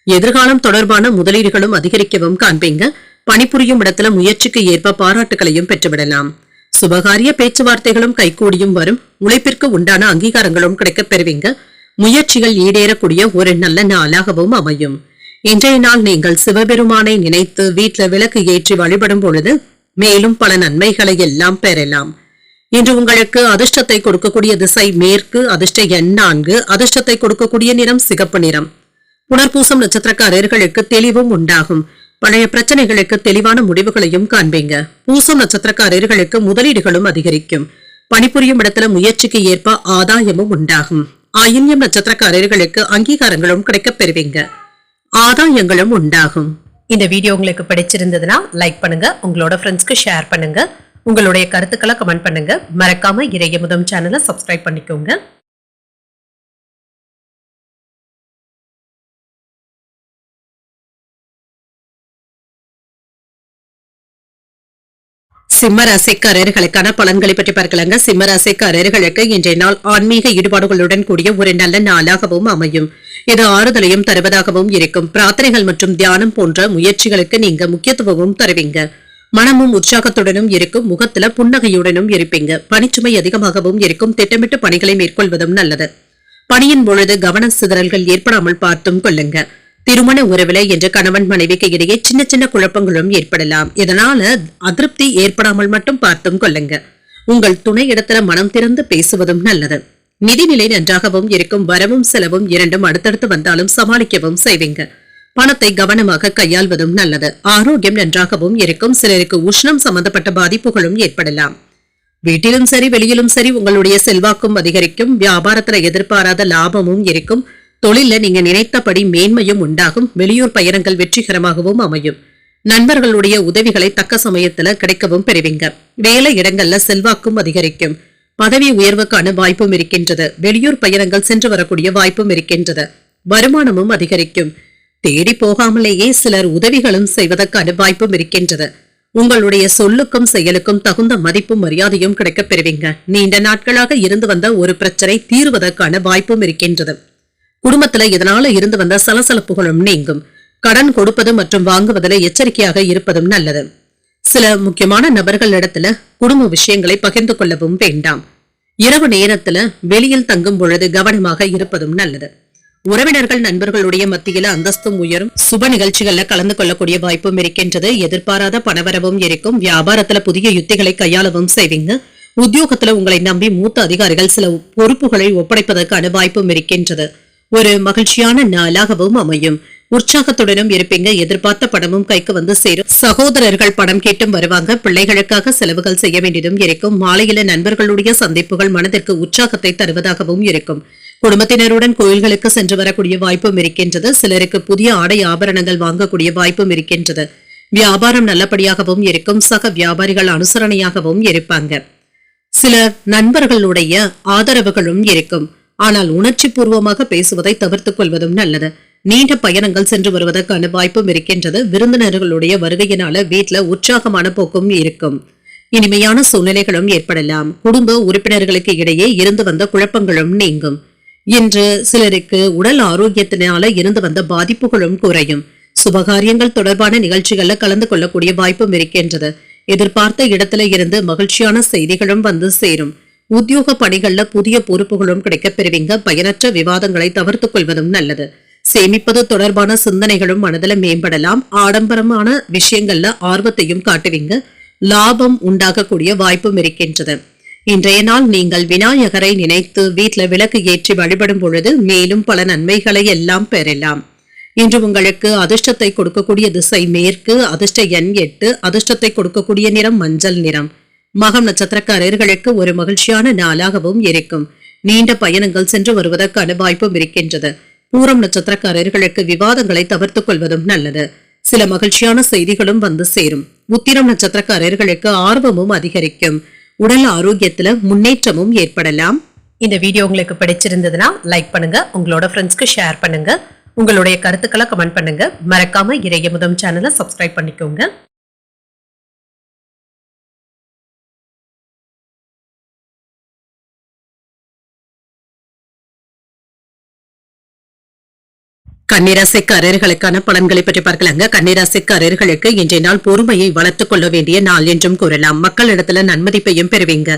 எதிர்காலம் தொடர்பான முதலீடுகளும் அதிகரிக்கவும் காண்பீங்க. பணிபுரியும் இடத்துல முயற்சிக்கு ஏற்ப பாராட்டுகளையும் பெற்றுவிடலாம். சுபகாரிய பேச்சுவார்த்தைகளும் கைகூடியும் வரும். உழைப்பிற்கு உண்டான அங்கீகாரங்களும் கிடைக்கப் பெறுவீங்க. முயற்சிகள் ஈடேறக்கூடிய ஒரு நல்ல நாளாகவும் அமையும். இன்றைய நாள் நீங்கள் சிவபெருமானை நினைத்து வீட்டுல விளக்கு ஏற்றி வழிபடும் பொழுது மேலும் பல நன்மைகளை எல்லாம் பெறலாம். இன்று உங்களுக்கு அதிர்ஷ்டத்தை கொடுக்கக்கூடிய திசை மேற்கு. அதிர்ஷ்ட எண் 4. அதிர்ஷ்டத்தை கொடுக்கக்கூடிய நிறம் சிகப்பு நிறம். புனர்பூசம் நட்சத்திரக்காரர்களுக்கு தெளிவும் உண்டாகும். பழைய பிரச்சனைகளுக்கு தெளிவான முடிவுகளையும் காண்பீங்க. பூசம் நட்சத்திரக்காரர்களுக்கு முதலீடுகளும் அதிகரிக்கும். பணிபுரியும் இடத்துல முயற்சிக்கு ஏற்ப ஆதாயமும் உண்டாகும். ஆயில்யம் நட்சத்திரக்காரர்களுக்கு அங்கீகாரங்களும் கிடைக்கப் பெறுவீங்க. ஆதாயங்களும் உண்டாகும். இந்த வீடியோ உங்களுக்கு பிடிச்சிருந்ததுன்னா லைக் பண்ணுங்க. உங்களோட ஃப்ரெண்ட்ஸ்க்கு ஷேர் பண்ணுங்க. உங்களுடைய கருத்துக்களை கமெண்ட் பண்ணுங்க. மறக்காம இறையமுதம் சேனலை சப்ஸ்கிரைப் பண்ணிக்கோங்க. சிம்ம ராசிக்காரர்களுக்கான பலன்களை பற்றி பார்க்கலாங்க. சிம்ம ராசிக்காரர்களுக்கு இன்றைய நாள் ஆன்மீக ஈடுபாடுகளுடன் கூடிய ஒரு நல்ல நாளாகவும் அமையும். இது ஆறுதலையும் தருவதாகவும் இருக்கும். பிரார்த்தனைகள் மற்றும் தியானம் போன்ற முயற்சிகளுக்கு நீங்க முக்கியத்துவமும் தருவீங்க. மனமும் உற்சாகத்துடனும் இருக்கும். முகத்துல புன்னகையுடனும் இருப்பீங்க. பணிச்சுமை அதிகமாகவும் இருக்கும். திட்டமிட்டு பணிகளை மேற்கொள்வதும் நல்லது. பணியின் பொழுது கவன சிதறல்கள் ஏற்படாமல் பார்த்தும் கொள்ளுங்க. திருமண உறவில என்று கணவன் மனைவிக்கு இடையே சின்ன சின்ன குழப்பங்களும் ஏற்படலாம். இதனால அதிருப்தி ஏற்படாமல் மட்டும் பார்த்தும் கொள்ளுங்க. உங்கள் துணை இடத்துல மனம் திறந்து பேசுவதும் நல்லது. நிதிநிலை நன்றாகவும் இருக்கும். வரவும் செலவும் இரண்டும் அடுத்தடுத்து வந்தாலும் சமாளிக்கவும் செய்வீங்க. பணத்தை கவனமாக கையாள்வதும் நல்லது. ஆரோக்கியம் நன்றாகவும் இருக்கும். சிலருக்கு உஷ்ணம் சம்பந்தப்பட்ட பாதிப்புகளும் ஏற்படலாம். வீட்டிலும் சரி வெளியிலும் சரி உங்களுடைய செல்வாக்கும் அதிகரிக்கும். வியாபாரத்துல எதிர்பாராத லாபமும் இருக்கும். தொழில நீங்க நினைத்தபடி மேன்மையும் உண்டாகும். வெளியூர் பயணங்கள் வெற்றிகரமாகவும் அமையும். நண்பர்களுடைய உதவிகளை தக்க சமயத்துல கிடைக்கவும் பெறுவீங்க. வேலை இடங்கள்ல செல்வாக்கும் அதிகரிக்கும். பதவி உயர்வுக்கான வாய்ப்பும் இருக்கின்றது. வெளியூர் பயணங்கள் சென்று வரக்கூடிய வாய்ப்பும் இருக்கின்றது. வருமானமும் அதிகரிக்கும். தேடி போகாமலேயே சிலர் உதவிகளும் செய்வதற்கான வாய்ப்பும் இருக்கின்றது. உங்களுடைய சொல்லுக்கும் செயலுக்கும் தகுந்த மதிப்பும் மரியாதையும் கிடைக்கப் பெறுவீங்க. நீண்ட நாட்களாக இருந்து வந்த ஒரு பிரச்சனை தீர்வதற்கான வாய்ப்பும் இருக்கின்றது. குடும்பத்துல இதனால இருந்து வந்த சலசலப்புகளும் நீங்கும். கடன் கொடுப்பது மற்றும் வாங்குவதில் எச்சரிக்கையாக இருப்பதும் நல்லது. சில முக்கியமான நபர்களிடத்துல குடும்ப விஷயங்களை பகிர்ந்து கொள்ளவும் வேண்டாம். இரவு நேரத்துல வெளியில் தங்கும் பொழுது கவனமாக இருப்பதும் நல்லது. உறவினர்கள் நண்பர்களுடைய மத்தியில அந்தஸ்தும் உயரும். சுப நிகழ்ச்சிகள்ல கலந்து கொள்ளக்கூடிய வாய்ப்பும் இருக்கின்றது. எதிர்பாராத பணவரவும் இருக்கும். வியாபாரத்துல புதிய யுத்திகளை கையாளவும் செய்வீங்க. உத்தியோகத்துல உங்களை நம்பி மூத்த அதிகாரிகள் சில பொறுப்புகளை ஒப்படைப்பதற்கான வாய்ப்பும் இருக்கின்றது. ஒரு மகிழ்ச்சியான நாளாகவும் அமையும். உற்சாகத்துடனும் இருப்பீங்க. எதிர்பார்த்த பணமும் கைக்கு வந்து சேரும். சகோதரர்கள் பணம் கேட்டும் வருவாங்க. பிள்ளைகளுக்காக செலவுகள் செய்ய வேண்டியதும் இருக்கும். மாலையில நண்பர்களுடைய சந்திப்புகள் மனதிற்கு உற்சாகத்தை தருவதாகவும் இருக்கும். குடும்பத்தினருடன் கோயில்களுக்கு சென்று வரக்கூடிய வாய்ப்பும் இருக்கின்றது. சிலருக்கு புதிய ஆடை ஆபரணங்கள் வாங்கக்கூடிய வாய்ப்பும் இருக்கின்றது. வியாபாரம் நல்லபடியாகவும் இருக்கும். சக வியாபாரிகள் அனுசரணையாகவும் இருப்பாங்க. சிலர் நண்பர்களுடைய ஆதரவுகளும் இருக்கும். ஆனால் உணர்ச்சி பூர்வமாக பேசுவதை தவிர்த்துக் கொள்வதும் நல்லது. நீண்ட பயணங்கள் சென்று வருவதற்கான வாய்ப்பும் இருக்கின்றது. விருந்தினர்களுடைய வருகையினால வீட்டுல உற்சாகமான போக்கும் இருக்கும். இனிமையான சூழ்நிலைகளும் ஏற்படலாம். குடும்ப உறுப்பினர்களுக்கு இடையே இருந்து வந்த குழப்பங்களும் நீங்கும். இன்று சிலருக்கு உடல் ஆரோக்கியத்தினால இருந்து வந்த பாதிப்புகளும் குறையும். சுபகாரியங்கள் தொடர்பான நிகழ்ச்சிகள்ல கலந்து கொள்ளக்கூடிய வாய்ப்பும் இருக்கின்றது. எதிர்பார்த்த இடத்துல இருந்து மகிழ்ச்சியான செய்திகளும் வந்து சேரும். உத்தியோக பணிகள்ல புதிய பொறுப்புகளும் கிடைக்கப் பெறுவீங்க. பயனற்ற விவாதங்களை தவிர்த்துக் கொள்வதும் நல்லது. சேமிப்பது தொடர்பான சிந்தனைகளும் மனதில மேம்படலாம். ஆடம்பரமான விஷயங்கள்ல ஆர்வத்தையும் காட்டுவீங்க. லாபம் உண்டாகக்கூடிய வாய்ப்பும் இருக்கின்றது. இன்றைய நாள் நீங்கள் விநாயகரை நினைத்து வீட்டுல விளக்கு ஏற்றி வழிபடும் பொழுது மேலும் பல நன்மைகளை எல்லாம் பெறலாம். இன்று உங்களுக்கு அதிர்ஷ்டத்தை கொடுக்கக்கூடிய திசை மேற்கு. அதிர்ஷ்ட எண் 8. அதிர்ஷ்டத்தை கொடுக்கக்கூடிய நிறம் மஞ்சள் நிறம். மகம் நட்சத்திரக்காரர்களுக்கு ஒரு மகிழ்ச்சியான நாளாகவும் இருக்கும். நீண்ட பயணங்கள் சென்று வருவதற்கான வாய்ப்பும் இருக்கின்றது. பூரம் நட்சத்திரக்காரர்களுக்கு விவாதங்களை தவிர்த்துக் கொள்வதும் நல்லது. சில மகிழ்ச்சியான செய்திகளும் வந்து சேரும். உத்திரம் நட்சத்திரக்காரர்களுக்கு ஆர்வமும் அதிகரிக்கும். உடல் ஆரோக்கியத்துல முன்னேற்றமும் ஏற்படலாம். இந்த வீடியோ உங்களுக்கு பிடிச்சிருந்ததுன்னா லைக் பண்ணுங்க. உங்களோட ஃப்ரெண்ட்ஸ்க்கு ஷேர் பண்ணுங்க. உங்களுடைய கருத்துக்களை கமெண்ட் பண்ணுங்க. மறக்காம இறையமுதம் சேனலை சப்ஸ்கிரைப் பண்ணிக்கோங்க. கன்னிராசிக்காரர்களுக்கான பலன்களை பற்றி பார்க்கலாங்க. கன்னிராசிக்காரர்களுக்கு இன்றைய நாள் பொறுமையை வளர்த்துக் கொள்ள வேண்டிய நாள் என்றும் கூறலாம். மக்களிடத்துல நன்மதிப்பையும் பெறுவீங்க.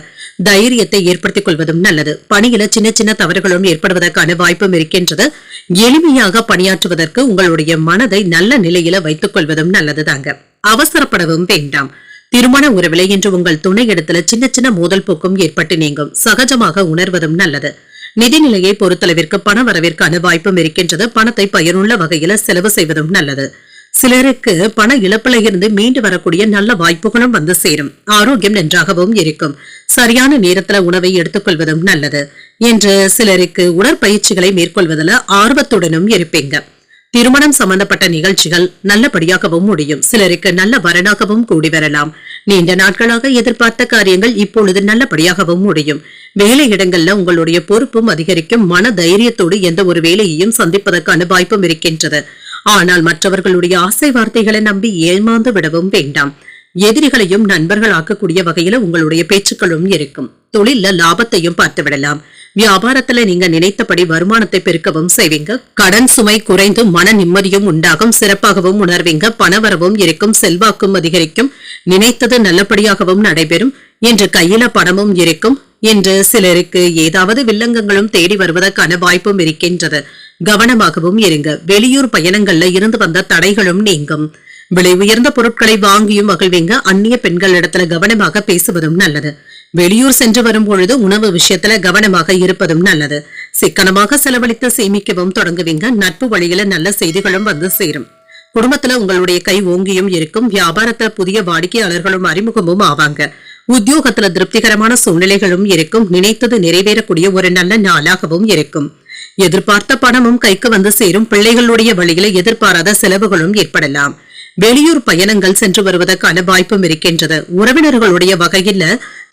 தைரியத்தை ஏற்படுத்திக் கொள்வதும் நல்லது. பணியில சின்ன சின்ன தவறுகளும் ஏற்படுவதற்கான வாய்ப்பும் இருக்கின்றது. எளிமையாக பணியாற்றுவதற்கு உங்களுடைய மனதை நல்ல நிலையில வைத்துக் கொள்வதும் நல்லதுதாங்க. அவசரப்படவும் வேண்டாம். திருமண உறவில இன்று உங்கள் துணை இடத்துல சின்ன சின்ன மோதல் போக்கும் ஏற்பட்டு நீங்கும். சகஜமாக உணர்வதும் நல்லது. நிதிநிலையை பொறுத்தளவிற்கு பண வரவிற்கான வாய்ப்பும் இருக்கின்றது. பணத்தை பயனுள்ள வகையில செலவு செய்வதும் நல்லது. சிலருக்கு பண இழப்பில இருந்து மீண்டு வரக்கூடிய நல்ல வாய்ப்புகளும் வந்து சேரும். ஆரோக்கியம் நன்றாகவும் இருக்கும். சரியான நேரத்துல உணவை எடுத்துக்கொள்வதும் நல்லது. என்று சிலருக்கு உடற்பயிற்சிகளை மேற்கொள்வதில் ஆர்வத்துடனும் இருப்பீங்க. திருமணம் சம்பந்தப்பட்ட நிகழ்ச்சிகள் நல்லபடியாகவும் முடியும். சிலருக்கு நல்ல வரனாகவும் கூடி வரலாம். நீண்ட நாட்களாக எதிர்பார்த்த காரியங்கள் இப்பொழுது நல்லபடியாகவும் முடியும். வேலை இடங்கள்ல உங்களுடைய பொறுப்பும் அதிகரிக்கும். மன தைரியத்தோடு எந்த ஒரு வேலையையும் சந்திப்பதற்கான வாய்ப்பும் இருக்கின்றது. ஆனால் மற்றவர்களுடைய ஆசை வார்த்தைகளை நம்பி ஏமாந்து விடவும் வேண்டாம். எதிரிகளையும் நண்பர்கள் ஆக்கக்கூடிய வகையில உங்களுடைய பேச்சுக்களும் இருக்கும். தொழில லாபத்தையும் பார்த்து விடலாம். வியாபாரத்துல நீங்க நினைத்தபடி வருமானத்தை பெருக்கவும் செய்வீங்க. கடன் சுமை குறைந்து மன நிம்மதியும் உண்டாகும். சிறப்பாகவும் உணர்வீங்க. பணவரவும் இருக்கும். செல்வாக்கும் அதிகரிக்கும். நினைத்தது நல்லபடியாகவும் நடைபெறும். என்று கையில பணமும் இருக்கும். என்று சிலருக்கு ஏதாவது வில்லங்கங்களும் தேடி வருவதற்கான வாய்ப்பும் இருக்கின்றது. கவனமாகவும் இருங்க. வெளியூர் பயணங்கள்ல இருந்து வந்த தடைகளும் நீங்கும். விலை உயர்ந்த பொருட்களை வாங்கியும் மகிழ்வீங்க. அந்நிய பெண்களிடத்துல கவனமாக பேசுவதும் நல்லது. வெளியூர் சென்று வரும் பொழுது உணவு விஷயத்துல கவனமாக இருப்பதும் நல்லது. சிக்கனமாக செலவழித்து சேமிக்கவும் தொடங்குவீங்க. நட்பு வழியில நல்ல செய்திகளும் வந்து சேரும். குடும்பத்துல உங்களுடைய கை ஓங்கியும் இருக்கும். வியாபாரத்துல புதிய வாடிக்கையாளர்களும் அறிமுகமும் ஆவாங்க. உத்தியோகத்துல திருப்திகரமான சூழ்நிலைகளும் இருக்கும். நினைத்தது நிறைவேறக்கூடிய ஒரு நல்ல நாளாகவும் இருக்கும். எதிர்பார்த்த பணமும் கைக்கு வந்து சேரும். பிள்ளைகளுடைய வழியில எதிர்பாராத செலவுகளும் ஏற்படலாம். வெளியூர் பயணங்கள் சென்று வருவதற்கான வாய்ப்பும் இருக்கின்றது. உறவினர்களுடைய வகையில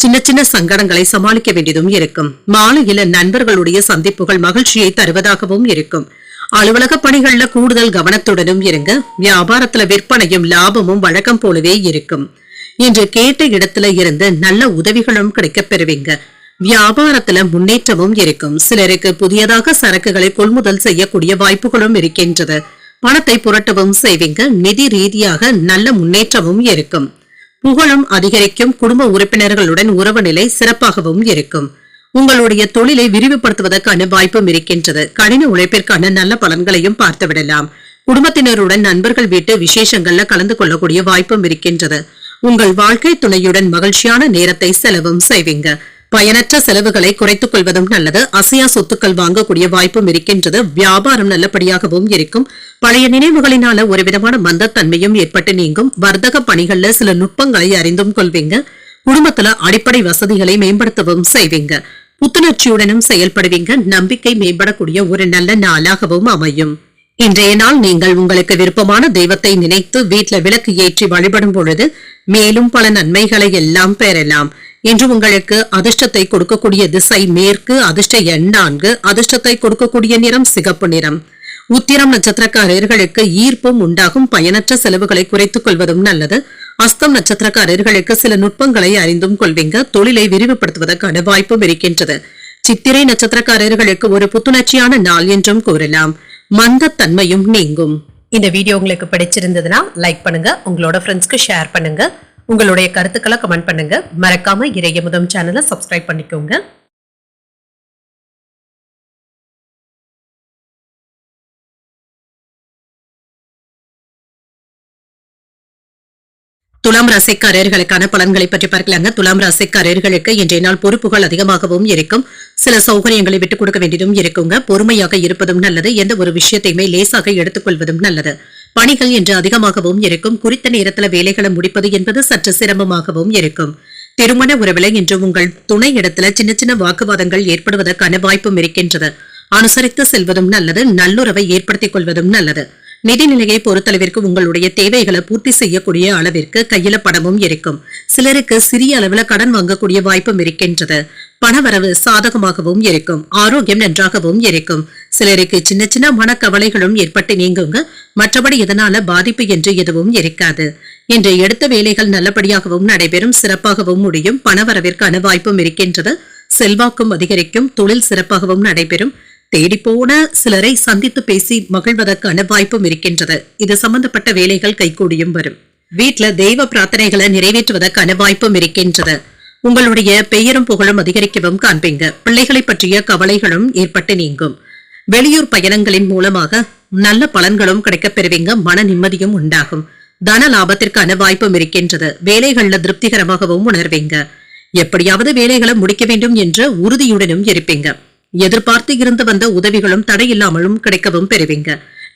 சின்ன சின்ன சங்கடங்களை சமாளிக்க வேண்டியதும் இருக்கும். மாலையில நண்பர்களுடைய சந்திப்புகள் மகிழ்ச்சியை தருவதாகவும் இருக்கும். அலுவலக பணிகள்ல கூடுதல் கவனத்துடனும் இருங்க. வியாபாரத்துல விற்பனையும் லாபமும் வழக்கம் போலவே இருக்கும். இன்று கேட்ட இடத்துல இருந்து நல்ல உதவிகளும் கிடைக்கப் பெறுவீங்க. வியாபாரத்துல முன்னேற்றமும் இருக்கும். சிலருக்கு புதியதாக சரக்குகளை கொள்முதல் செய்யக்கூடிய வாய்ப்புகளும் இருக்கின்றது. பணத்தை புரட்டவும் செய்வீங்க. நிதி ரீதியாக நல்ல முன்னேற்றமும் இருக்கும். புகழும் அதிகரிக்கும். குடும்ப உறுப்பினர்களுடன் உறவு நிலை சிறப்பாகவும் இருக்கும். உங்களுடைய தொழிலை விரிவுபடுத்துவதற்கான வாய்ப்பும் இருக்கின்றது. கடின உழைப்பிற்கான நல்ல பலன்களையும் பார்த்துவிடலாம். குடும்பத்தினருடன் நண்பர்கள் வீட்டு விசேஷங்கள்ல கலந்து கொள்ளக்கூடிய வாய்ப்பும் இருக்கின்றது. உங்கள் வாழ்க்கை துணையுடன் மகிழ்ச்சியான நேரத்தை செலவும் செய்வீங்க. பயனற்ற செலவுகளை குறைத்துக் கொள்வதும் நல்லது. அசையா சொத்துக்கள் வாங்கக்கூடிய வாய்ப்பும் இருக்கின்றது. வியாபாரம் நல்லபடியாகவும் இருக்கும். பழைய நினைவுகளினால ஒரு விதமான மந்தத்தன்மையும் ஏற்பட்டு நீங்கும். வர்த்தக பணிகள்ல சில நுட்பங்களை அறிந்தும் கொள்வீங்க. குடும்பத்துல அடிப்படை வசதிகளை மேம்படுத்தவும் செய்வீங்க. புத்துணர்ச்சியுடனும் செயல்படுவீங்க. நம்பிக்கை மேம்படக்கூடிய ஒரு நல்ல நாளாகவும் அமையும். இன்றைய நாள் நீங்கள் உங்களுக்கு விருப்பமான தெய்வத்தை நினைத்து வீட்டில் விளக்கு ஏற்றி வழிபடும் பொழுது மேலும் பல நன்மைகளை எல்லாம் பெறலாம். இன்று உங்களுக்கு அதிர்ஷ்டத்தை கொடுக்கக்கூடிய திசை மேற்கு, அதிர்ஷ்ட எண் 4, அதிர்ஷ்டத்தை கொடுக்கக்கூடிய நிறம் சிகப்பு நிறம். உத்திரம் நட்சத்திரக்காரர்களுக்கு ஈர்ப்பும் உண்டாகும், பயனற்ற செலவுகளை குறைத்துக் கொள்வதும் நல்லது. அஸ்தம் நட்சத்திரக்காரர்களுக்கு சில நுட்பங்களை அறிந்தும் கொள்வீங்க, தொழிலை விரிவுபடுத்துவதற்கான வாய்ப்பும் இருக்கின்றது. சித்திரை நட்சத்திரக்காரர்களுக்கு ஒரு புத்துணர்ச்சியான நாள் என்றும் கூறலாம். மந்தத்தன்மையும் நீங்கும். இந்த வீடியோ உங்களுக்கு பிடிச்சிருந்ததுன்னா லைக் பண்ணுங்க, உங்களோட ஃப்ரெண்ட்ஸ்க்கு ஷேர் பண்ணுங்க, உங்களுடைய கருத்துக்களை கமெண்ட் பண்ணுங்க. மறக்காம இறையமுதம் சேனலை சப்ஸ்கிரைப் பண்ணிக்கோங்க. துலாம் ராசிக்காரர்களுக்கான பலன்களை பற்றி பார்க்கலாங்க. துலாம் ராசிக்காரர்களுக்கு இன்றைய நாள் பொறுப்புகள் அதிகமாகவும் இருக்கும், சில சௌகரியங்களை விட்டுக் கொடுக்க வேண்டியதும் இருக்குங்க. பொறுமையாக இருப்பதும் நல்லது, எந்த ஒரு விஷயத்தையுமே லேசாக எடுத்துக் கொள்வதும் நல்லது. பணிகள் இன்று அதிகமாகவும் இருக்கும், குறித்த நேரத்தில் வேலைகளை முடிப்பது என்பது சற்று சிரமமாகவும் இருக்கும். திருமண உறவில இன்று உங்கள் துணை இடத்துல சின்ன சின்ன வாக்குவாதங்கள் ஏற்படுவதற்கான வாய்ப்பும் இருக்கின்றது. அனுசரித்து செல்வதும் நல்லது, நல்லுறவை ஏற்படுத்திக் கொள்வதும் நல்லது. நிதிநிலையை பொறுத்தளவிற்கு உங்களுடைய தேவைகளை பூர்த்தி செய்யக்கூடிய அளவிற்கு கையில பணமும் இருக்கும். சிலருக்கு சிறிய அளவுல கடன் வாங்கக்கூடிய வாய்ப்பும் இருக்கின்றது. பணவரவு சாதகமாகவும் இருக்கும், ஆரோக்கியம் நன்றாகவும் இருக்கும். சிலருக்கு சின்ன சின்ன மனக்கவலைகளும் ஏற்பட்டு நீங்குங்க, மற்றபடி இதனால பாதிப்பு என்று எதுவும் இருக்காது. இன்று எடுத்த வேலைகள் நல்லபடியாகவும் நடைபெறும், சிறப்பாகவும் முடியும். பணவரவிற்கான வாய்ப்பும் இருக்கின்றது, செல்வாக்கும் அதிகரிக்கும், தொழில் சிறப்பாகவும் நடைபெறும். தேடிப்போன சிலரை சந்தித்து பேசி மகிழ்வதற்கான வாய்ப்பும் இருக்கின்றது. இது சம்பந்தப்பட்ட வேலைகள் கைகூடியும் வரும். வீட்டுல தெய்வ பிரார்த்தனைகளை நிறைவேற்றுவதற்கான வாய்ப்பும் இருக்கின்றது. உங்களுடைய பெயரும் புகழும் அதிகரிக்கவும் காண்பீங்க. பிள்ளைகளை பற்றிய கவலைகளும் ஏற்பட்டு நீங்கும். வெளியூர் பயணங்களின் மூலமாக நல்ல பலன்களும் கிடைக்கப் பெறுவீங்க, மன நிம்மதியும் உண்டாகும். தன லாபத்திற்கான வாய்ப்பும் இருக்கின்றது. வேலைகள்ல திருப்திகரமாகவும் உணர்வீங்க. எப்படியாவது வேலைகளை முடிக்க வேண்டும் என்ற உறுதியுடனும் இருப்பீங்க. எதிர்பார்த்து இருந்து வந்த உதவிகளும் தடையில்லாமலும் கிடைக்கவும் பெறுவீங்க.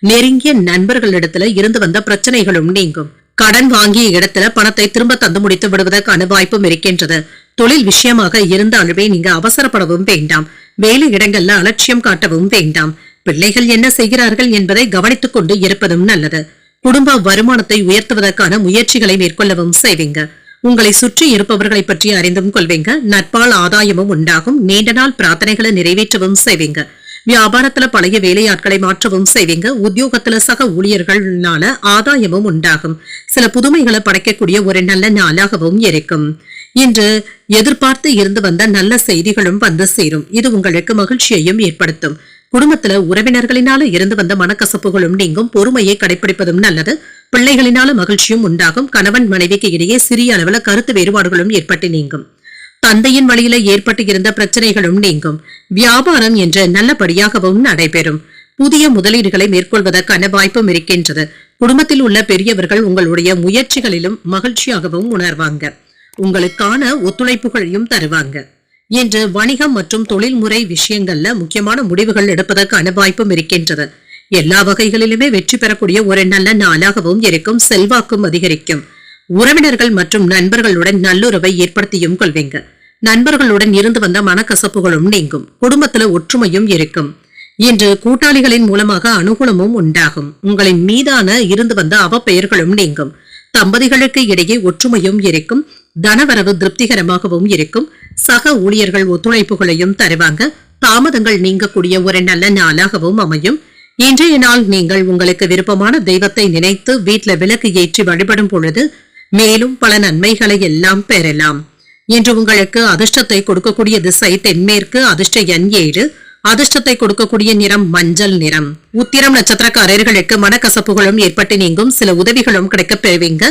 நெருங்கிய நண்பர்களிடத்துல இருந்து வந்த பிரச்சனைகளும் நீங்கும். கடன் வாங்கிய இடத்துல பணத்தை திரும்ப தந்து முடித்து விடுவதற்கான வாய்ப்பும் இருக்கின்றது. தொழில் விஷயமாக இருந்தாலுமே நீங்க அவசரப்படவும் வேண்டாம். வேலை இடங்கள்ல அலட்சியம் காட்டவும் வேண்டாம். பிள்ளைகள் என்ன செய்கிறார்கள் என்பதை கவனித்துக் கொண்டு இருப்பதும் நல்லது. குடும்ப வருமானத்தை உயர்த்துவதற்கான முயற்சிகளை மேற்கொள்ளவும் செய்வீங்க. உங்களை சுற்றி இருப்பவர்களை பற்றி அறிந்தும் கொள்வீங்க. நட்பால் ஆதாயமும் உண்டாகும். நீண்ட நாள் பிரார்த்தனைகளை நிறைவேற்றவும் செய்வீங்க. வியாபாரத்துல பழைய வேலையாட்களை மாற்றவும் செய்வீங்க. உத்தியோகத்துல சக ஊழியர்களால ஆதாயமும் உண்டாகும். சில புதுமைகளை படைக்கக்கூடிய ஒரு நல்ல நாளாகவும் இருக்கும். இன்று எதிர்பார்த்து இருந்து வந்த நல்ல செய்திகளும் வந்து சேரும். இது உங்களுக்கு மகிழ்ச்சியையும் ஏற்படுத்தும். குடும்பத்துல உறவினர்களினால இருந்து வந்த மனக்கசப்புகளும் நீங்கும். பொறுமையை கடைபிடிப்பதும் நல்லது. பிள்ளைகளினால மகிழ்ச்சியும் உண்டாகும். கணவன் மனைவிக்கு இடையே சிறிய அளவுல கருத்து வேறுபாடுகளும் ஏற்பட்டு நீங்கும். தந்தையின் வழியில ஏற்பட்டு இருந்த பிரச்சனைகளும் நீங்கும். வியாபாரம் என்று நல்லபடியாகவும் நடைபெறும். புதிய முதலீடுகளை மேற்கொள்வதற்கான வாய்ப்பும் இருக்கின்றது. குடும்பத்தில் உள்ள பெரியவர்கள் உங்களுடைய முயற்சிகளிலும் மகிழ்ச்சியாகவும் உணர்வாங்க. உங்களுக்கான ஒத்துழைப்புகளையும் தருவாங்க. இன்று வணிகம் மற்றும் தொழில்முறை விஷயங்கள்ல முக்கியமான முடிவுகள் எடுப்பதற்கான வாய்ப்பும் இருக்கின்றது. எல்லா வகைகளிலுமே வெற்றி பெறக்கூடிய ஒரு நல்ல நாளாகவும் இருக்கும். செல்வாக்கும் அதிகரிக்கும். உறவினர்கள் மற்றும் நண்பர்களுடன் நல்லுறவை ஏற்படுத்தியும் கொள்வீங்க. நண்பர்களுடன் இருந்து வந்த மனக்கசப்புகளும் நீங்கும். குடும்பத்துல ஒற்றுமையும் இருக்கும். இன்று கூட்டாளிகளின் மூலமாக அனுகூலமும் உண்டாகும். உங்களின் மீதான இருந்து வந்த அவப்பெயர்களும் நீங்கும். தம்பதிகளுக்கு இடையே ஒற்றுமையும் இருக்கும். தனவரவு திருப்திகரமாகவும் இருக்கும். சக ஊழியர்கள் ஒத்துழைப்புகளையும் தருவாங்க. தாமதங்கள் நீங்கக்கூடிய ஒரு நல்ல நாளாகவும் அமையும். இன்றைய நாள் நீங்கள் உங்களுக்கு விருப்பமான தெய்வத்தை நினைத்து வீட்டுல விளக்கு ஏற்றி வழிபடும் பொழுது மேலும் பல நன்மைகளை எல்லாம் பெறலாம். இன்று உங்களுக்கு அதிர்ஷ்டத்தை கொடுக்கக்கூடிய திசை தென்மேற்கு, அதிர்ஷ்ட எண் 7, அதிர்ஷ்டத்தை கொடுக்கக்கூடிய நிறம் மஞ்சள் நிறம். உத்திரம் நட்சத்திரக்காரர்களுக்கு மனக்கசப்புகளும் ஏற்பட்டு நீங்கும். சில உதவிகளும் கிடைக்கப் பெறுவீங்க.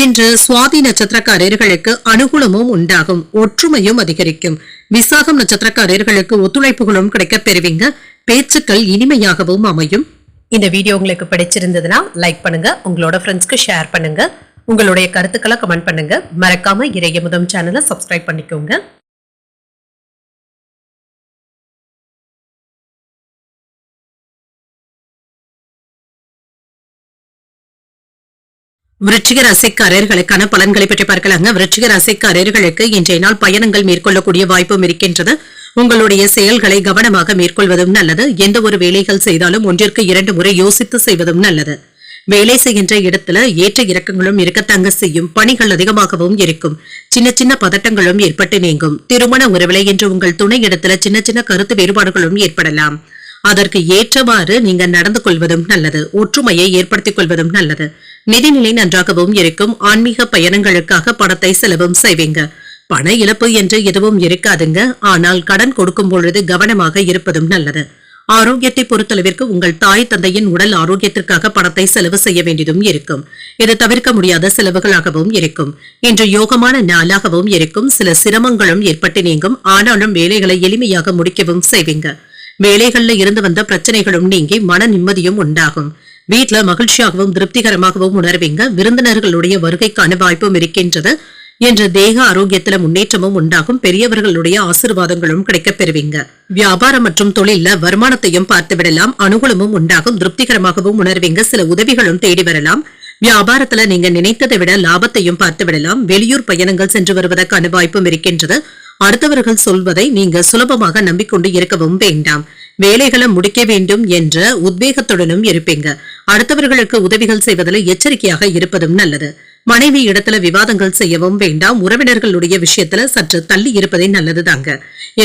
இன்று சுவாதி நட்சத்திரக்காரர்களுக்கு அனுகூலமும் உண்டாகும். ஒற்றுமையும் அதிகரிக்கும். விசாகம் நட்சத்திரக்காரர்களுக்கு ஒத்துழைப்புகளும் கிடைக்கப் பெறுவீங்க. பேச்சுக்கள் இனிமையாகவும் அமையும். இந்த வீடியோ உங்களுக்கு பிடிச்சிருந்ததுன்னா லைக் பண்ணுங்க, உங்களோட ஃப்ரெண்ட்ஸ்க்கு ஷேர் பண்ணுங்க, உங்களுடைய கருத்துக்களை கமெண்ட் பண்ணுங்க. மறக்காம இறையமுதம் சேனலை சப்ஸ்கிரைப் பண்ணிக்கோங்க. விருச்சிக ராசிக்காரர்களுக்கான பலன்களை பற்றி பார்க்கலாங்க. விருச்சிக ராசிக்காரர்களுக்கு இன்றைய நாள் பயணங்கள் மேற்கொள்ளக்கூடிய வாய்ப்பும் இருக்கின்றது. உங்களுடைய செயல்களை கவனமாக மேற்கொள்வதும் நல்லது. எந்த ஒரு வேலைகள் செய்தாலும் ஒன்றிற்கு 2 முறை யோசித்து செய்வதும் நல்லது. வேலை செய்கின்ற இடத்துல ஏற்ற இறக்கங்களும் இருக்கத்தாங்க செய்யும். பணிகள் அதிகமாகவும் இருக்கும். சின்ன சின்ன பதட்டங்களும் ஏற்பட்டு நீங்கும். திருமண உறவிலை என்று உங்கள் துணை இடத்துல சின்ன சின்ன கருத்து வேறுபாடுகளும் ஏற்படலாம். அதற்கு ஏற்றவாறு நீங்க நடந்து கொள்வதும் நல்லது. ஒற்றுமையை ஏற்படுத்திக் கொள்வதும் நல்லது. நிதிநிலை நன்றாகவும் இருக்கும். ஆன்மீக பயணங்களுக்காக பணத்தை செலவும் செய்வீங்க. பண இழப்பு என்று எதுவும் இருக்காதுங்க. ஆனால் கடன் கொடுக்கும் பொழுது கவனமாக இருப்பதும் நல்லது. ஆரோக்கியத்தை பொறுத்தளவிற்கு உங்கள் தாய் தந்தையின் உடல் ஆரோக்கியத்திற்காக பணத்தை செலவு செய்ய வேண்டியதும் இருக்கும். இது தவிர்க்க முடியாத செலவுகளாகவும் இருக்கும். இன்று யோகமான நாளாகவும் இருக்கும். சில சிரமங்களும் ஏற்பட்டு நீங்கும். ஆனாலும் வேலைகளை எளிமையாக முடிக்கவும் செய்வீங்க. வேலைகள்ல இருந்து வந்த பிரச்சனைகளும் நீங்கி மன நிம்மதியும் உண்டாகும். வீட்டுல மகிழ்ச்சியாகவும் திருப்திகரமாகவும் உணர்வீங்க. விருந்தினர்களுடைய வருகைக்கான வாய்ப்பும் இருக்கின்றது. என்ற தேக ஆரோக்கியத்துல முன்னேற்றமும் உண்டாகும். பெரியவர்களுடைய ஆசீர்வாதங்களும் கிடைக்கப் பெறுவீங்க. வியாபாரம் மற்றும் தொழில வருமானத்தையும் பார்த்து விடலாம். அனுகூலமும் உண்டாகும். திருப்திகரமாகவும் உணர்வீங்க. சில உதவிகளும் தேடி வரலாம். வியாபாரத்துல நீங்க நினைத்ததை விட லாபத்தையும் பார்த்து விடலாம். வெளியூர் பயணங்கள் சென்று வருவதற்கான வாய்ப்பும் இருக்கின்றது. அடுத்தவர்கள் சொல்வதை நீங்க சுலபமாக நம்பிக்கொண்டு இருக்கவும் வேண்டாம். வேலைகளை முடிக்க வேண்டும் என்ற உத்வேகத்துடனும் இருப்பீங்க. அடுத்தவர்களுக்கு உதவிகள் செய்வதில் எச்சரிக்கையாக இருப்பதும் நல்லது. மனைவி இடத்துல விவாதங்கள் செய்யவும் வேண்டாம். உறவினர்களுடைய விஷயத்துல சற்று தள்ளி இருப்பதே நல்லதுதாங்க.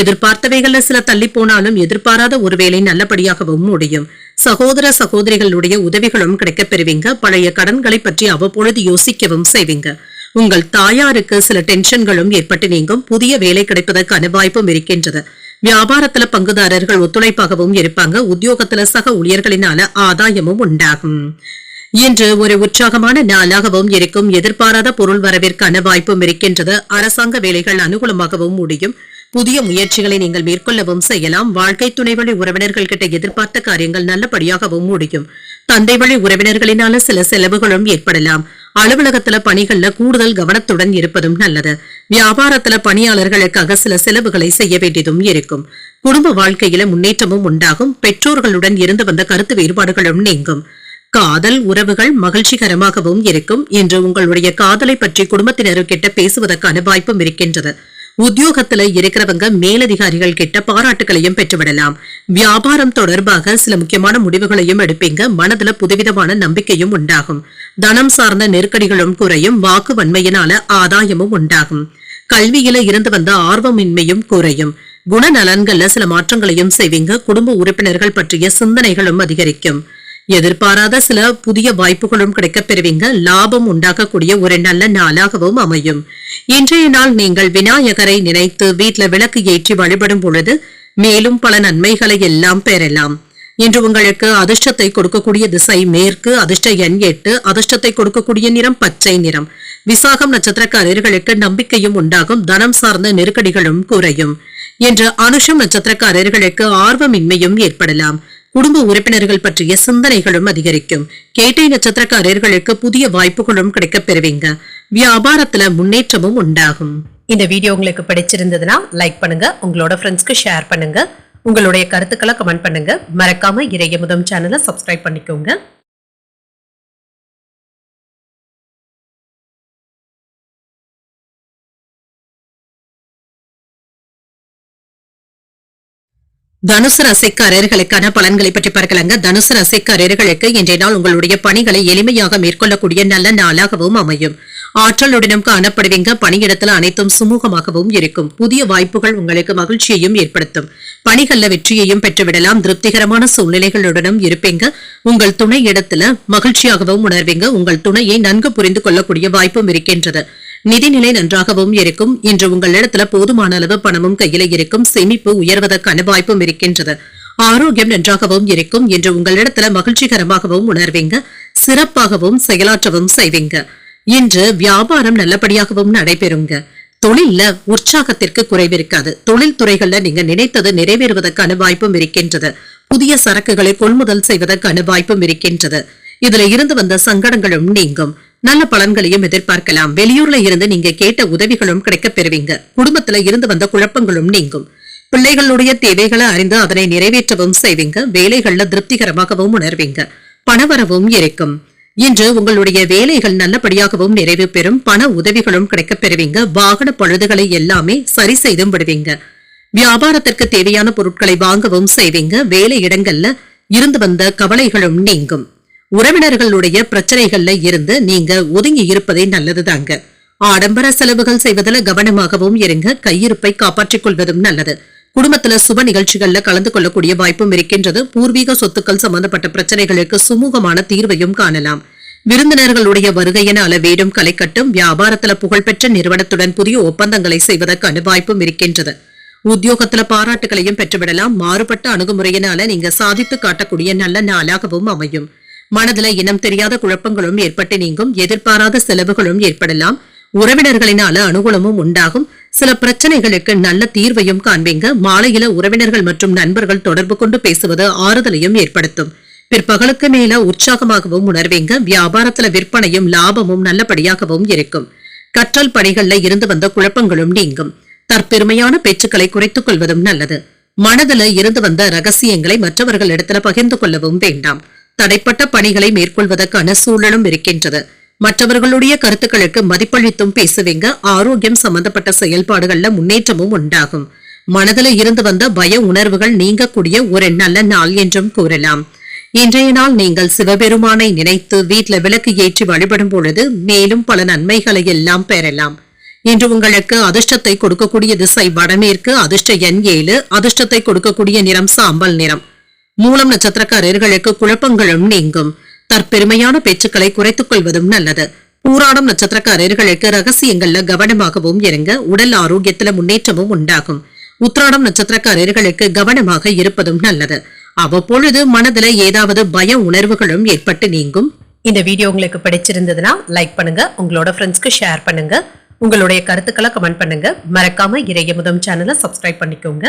எதிர்பார்த்தவைகள்ல சில தள்ளி போனாலும் எதிர்பாராத ஒரு வேலை நல்லபடியாகவும் முடியும். சகோதர சகோதரிகளுடைய உதவிகளும் கிடைக்கப் பெறுவீங்க. பழைய கடன்களை பற்றி அவ்வப்பொழுது யோசிக்கவும் செய்வீங்க. உங்கள் தாயாருக்கு சில டென்ஷன்களும் ஏற்பட்டு நீங்கும். புதிய வேலை கிடைப்பதற்கான வாய்ப்பும் இருக்கின்றது. வியாபாரத்துல பங்குதாரர்கள் ஒத்துழைப்பாகவும் இருப்பாங்க. உத்தியோகத்துல சக ஊழியர்களினால ஆதாயமும் உண்டாகும். இன்று ஒரு உற்சாகமான நாளாகவும் இருக்கும். எதிர்பாராத பொருள் வரவிற்கான வாய்ப்பும் இருக்கின்றது. அரசாங்க வேலைகள் அனுகூலமாகவும் முடியும். புதிய முயற்சிகளை நீங்கள் மேற்கொள்ளவும் செய்யலாம். வாழ்க்கை துணை வழி உறவினர்கள் கிட்ட எதிர்பார்த்த காரியங்கள் நல்லபடியாகவும் முடியும். தந்தை வழி உறவினர்களினால சில செலவுகளும் ஏற்படலாம். அலுவலகத்துல பணிகள்ல கூடுதல் கவனத்துடன் இருப்பதும் நல்லது. வியாபாரத்துல பணியாளர்களுக்காக சில செலவுகளை செய்ய வேண்டியதும் இருக்கும். குடும்ப வாழ்க்கையில முன்னேற்றமும் உண்டாகும். பெற்றோர்களுடன் இருந்து வந்த கருத்து வேறுபாடுகளும் நீங்கும். காதல் உறவுகள் மகிழ்ச்சிகரமாகவும் இருக்கும். என்று உங்களுடைய காதலை பற்றி குடும்பத்தினர்கிட்ட பேசுவதற்கான வாய்ப்பும் இருக்கின்றது. உத்தியோகத்துல இருக்கிறவங்க மேலதிகாரிகள் கிட்ட பாராட்டுகளையும் பெற்றுவிடலாம். வியாபாரம் தொடர்பாக சில முக்கியமான முடிவுகளையும் எடுப்பீங்க. மனதுல புதுவிதமான நம்பிக்கையும் உண்டாகும். தனம் சார்ந்த நெருக்கடிகளும் குறையும். வாக்கு வன்மையினால ஆதாயமும் உண்டாகும். கல்வியில இருந்து வந்த ஆர்வமின்மையும் குறையும். குணநலன்கள்ல சில மாற்றங்களையும் செய்வீங்க. குடும்ப உறுப்பினர்கள் பற்றிய சிந்தனைகளும் அதிகரிக்கும். எதிர்பாராத சில புதிய வாய்ப்புகளும் கிடைக்கப் பெறுவீங்க. லாபம் உண்டாக்கக்கூடிய ஒரு நல்ல நாளாகவும் அமையும். இன்றைய நாள் நீங்கள் விநாயகரை நினைத்து வீட்டுல விளக்கு ஏற்றி வழிபடும் பொழுது மேலும் பல நன்மைகளை எல்லாம் பெறலாம். இன்று உங்களுக்கு அதிர்ஷ்டத்தை கொடுக்கக்கூடிய திசை மேற்கு. அதிர்ஷ்ட எண் 8. அதிர்ஷ்டத்தை கொடுக்கக்கூடிய நிறம் பச்சை நிறம். விசாகம் நட்சத்திரக்காரர்களுக்கு நம்பிக்கையும் உண்டாகும். தனம் சார்ந்த நெருக்கடிகளும் குறையும். இன்று அனுஷம் நட்சத்திரக்காரர்களுக்கு ஆர்வமின்மையும் ஏற்படலாம். குடும்ப உறுப்பினர்கள் பற்றிய சிந்தனைகளும் அதிகரிக்கும். கேட்டை நட்சத்திரக்காரர்களுக்கு புதிய வாய்ப்புகளும் கிடைக்கப் பெறுவீங்க. வியாபாரத்துல முன்னேற்றமும் உண்டாகும். இந்த வீடியோ உங்களுக்கு பிடிச்சிருந்ததுன்னா லைக் பண்ணுங்க. உங்களோட ஃப்ரெண்ட்ஸ்க்கு ஷேர் பண்ணுங்க. உங்களுடைய கருத்துக்களை கமெண்ட் பண்ணுங்க. மறக்காம இறையமுதம் சேனலை சப்ஸ்கிரைப் பண்ணிக்கோங்க. தனுசு ராசிக்காரர்களுக்கான பலன்களை பற்றி பார்க்கலாங்க. தனுசு ராசிக்காரர்களுக்கு இன்றைய நாள் உங்களுடைய பணிகளை எளிமையாக மேற்கொள்ளக்கூடிய நல்ல நாளாகவும் அமையும். ஆற்றலுடனும் காணப்படுவீங்க. பணியிடத்துல அனைத்தும் சுமூகமாகவும் இருக்கும். புதிய வாய்ப்புகள் உங்களுக்கு மகிழ்ச்சியையும் ஏற்படுத்தும். பணிகள்ல வெற்றியையும் பெற்றுவிடலாம். திருப்திகரமான சூழ்நிலைகளுடனும் இருப்பீங்க. உங்கள் துணை இடத்துல மகிழ்ச்சியாகவும் உணர்வீங்க. உங்கள் துணையை நன்கு புரிந்து கொள்ளக்கூடிய வாய்ப்பும் இருக்கின்றது. நிதிநிலை நன்றாகவும் இருக்கும். இன்று உங்களிடத்துல போதுமான அளவு பணமும் கையில இருக்கும். சேமிப்பு உயர்வதற்கான வாய்ப்பும் இருக்கின்றது. ஆரோக்கியம் நன்றாகவும் இருக்கும். இன்று உங்களிடத்துல மகிழ்ச்சிகரமாகவும் உணர்வீங்க. சிறப்பாகவும் செயலாற்றவும் செய்வீங்க. இன்று வியாபாரம் நல்லபடியாகவும் நடைபெறுங்க. தொழில்ல உற்சாகத்திற்கு குறைவிருக்காது. தொழில் துறைகள்ல நீங்க நினைத்தது நிறைவேறுவதற்கான வாய்ப்பும் இருக்கின்றது. புதிய சரக்குகளை கொள்முதல் செய்வதற்கான வாய்ப்பும் இருக்கின்றது. இதுல இருந்து வந்த சங்கடங்களும் நீங்கும். நல்ல பலன்களையும் எதிர்பார்க்கலாம். வெளியூர்ல இருந்து நீங்க கேட்ட உதவிகளும் கிடைக்கப் பெறுவீங்க. குடும்பத்துல இருந்து வந்த குழப்பங்களும் நீங்கும். பிள்ளைகளுடைய தேவைகளை அறிந்து அதனை நிறைவேற்றவும் செய்வீங்க. வேலைகள்ல திருப்திகரமாகவும் உணர்வீங்க. பணவரவும் இருக்கும். இன்று உங்களுடைய வேலைகள் நல்லபடியாகவும் நிறைவு பெறும். பண உதவிகளும் கிடைக்கப் பெறுவீங்க. வாகன பழுதுகளை எல்லாமே சரி செய்தும் விடுவீங்க. வியாபாரத்திற்கு தேவையான பொருட்களை வாங்கவும் செய்வீங்க. வேலை இடங்கள்ல இருந்து வந்த கவலைகளும் நீங்கும். உறவினர்களுடைய பிரச்சனைகள்ல இருந்து நீங்க ஒதுங்கி இருப்பதே நல்லதுதாங்க. ஆடம்பர செலவுகள் செய்வதில் கவனமாகவும் இருங்க. கையிருப்பை காப்பாற்றிக் கொள்வதும் நல்லது. குடும்பத்துல சுப நிகழ்ச்சிகள்ல கலந்து கொள்ளக்கூடிய வாய்ப்பும் இருக்கின்றது. பூர்வீக சொத்துக்கள் சம்பந்தப்பட்ட பிரச்சனைகளுக்கு சுமூகமான தீர்வையும் காணலாம். விருந்தினர்களுடைய வருகையினால வீடும் களை கட்டும். வியாபாரத்துல புகழ்பெற்ற நிறுவனத்துடன் புதிய ஒப்பந்தங்களை செய்வதற்கான வாய்ப்பும் இருக்கின்றது. உத்தியோகத்துல பாராட்டுகளையும் பெற்றுவிடலாம். மாறுபட்ட அணுகுமுறையினால நீங்க சாதித்து காட்டக்கூடிய நல்ல நாளாகவும் அமையும். மனதுல இனம் தெரியாத குழப்பங்களும் ஏற்பட்டு நீங்கும். எதிர்பாராத செலவுகளும் ஏற்படலாம். உறவினர்களினால அனுகூலமும் உண்டாகும். சில பிரச்சனைகளுக்கு நல்ல தீர்வையும் காண்பீங்க. மாலையில உறவினர்கள் மற்றும் நண்பர்கள் தொடர்பு கொண்டு பேசுவது ஆறுதலையும் ஏற்படுத்தும். பிற்பகலுக்கு மேல உற்சாகமாகவும் உணர்வீங்க. வியாபாரத்துல விற்பனையும் லாபமும் நல்லபடியாகவும் இருக்கும். கற்றல் பணிகள்ல இருந்து வந்த குழப்பங்களும் நீங்கும். தற்பெருமையான பேச்சுக்களை குறைத்துக் கொள்வதும் நல்லது. மனதுல இருந்து வந்த ரகசியங்களை மற்றவர்களிடத்துல பகிர்ந்து கொள்ளவும் வேண்டாம். தடைப்பட்ட பணிகளை மேற்கொள்வதற்கான சூழலும் இருக்கின்றது. மற்றவர்களுடைய கருத்துக்களுக்கு மதிப்பளித்தும் பேசுவீங்க. ஆரோக்கியம் சம்பந்தப்பட்ட செயல்பாடுகள்ல முன்னேற்றமும் உண்டாகும். மனதில் இருந்து வந்த பய உணர்வுகள் நீங்கக்கூடிய ஒரு நல்ல நாள் என்றும் கூறலாம். இன்றைய நாள் நீங்கள் சிவபெருமானை நினைத்து வீட்டுல விளக்கு ஏற்றி வழிபடும் பொழுது மேலும் பல நன்மைகளை எல்லாம் பெறலாம். இன்று உங்களுக்கு அதிர்ஷ்டத்தை கொடுக்கக்கூடிய திசை வடமேற்கு. அதிர்ஷ்ட எண் 7. அதிர்ஷ்டத்தை கொடுக்கக்கூடிய நிறம் சாம்பல் நிறம். மூலம் நட்சத்திரக்காரர்களுக்கு குழப்பங்களும் நீங்கும். தற்பெருமையான பேச்சுக்களை குறைத்துக் கொள்வதும் நல்லது. பூராடம் நட்சத்திரக்காரர்களுக்கு ரகசியங்கள்ல கவனமாகவும் இருங்க. உடல் ஆரோக்கியத்துல முன்னேற்றமும் உண்டாகும். உத்திராடம் நட்சத்திரக்காரர்களுக்கு கவனமாக இருப்பதும் நல்லது. அவ்வப்பொழுது மனதுல ஏதாவது பய உணர்வுகளும் ஏற்பட்டு நீங்கும். இந்த வீடியோ உங்களுக்கு பிடிச்சிருந்ததுன்னா லைக் பண்ணுங்க. உங்களோட ஃப்ரெண்ட்ஸ்க்கு ஷேர் பண்ணுங்க. உங்களுடைய கருத்துக்களை கமெண்ட் பண்ணுங்க. மறக்காம இறையமுதம் சேனலை சப்ஸ்கிரைப் பண்ணிக்கோங்க.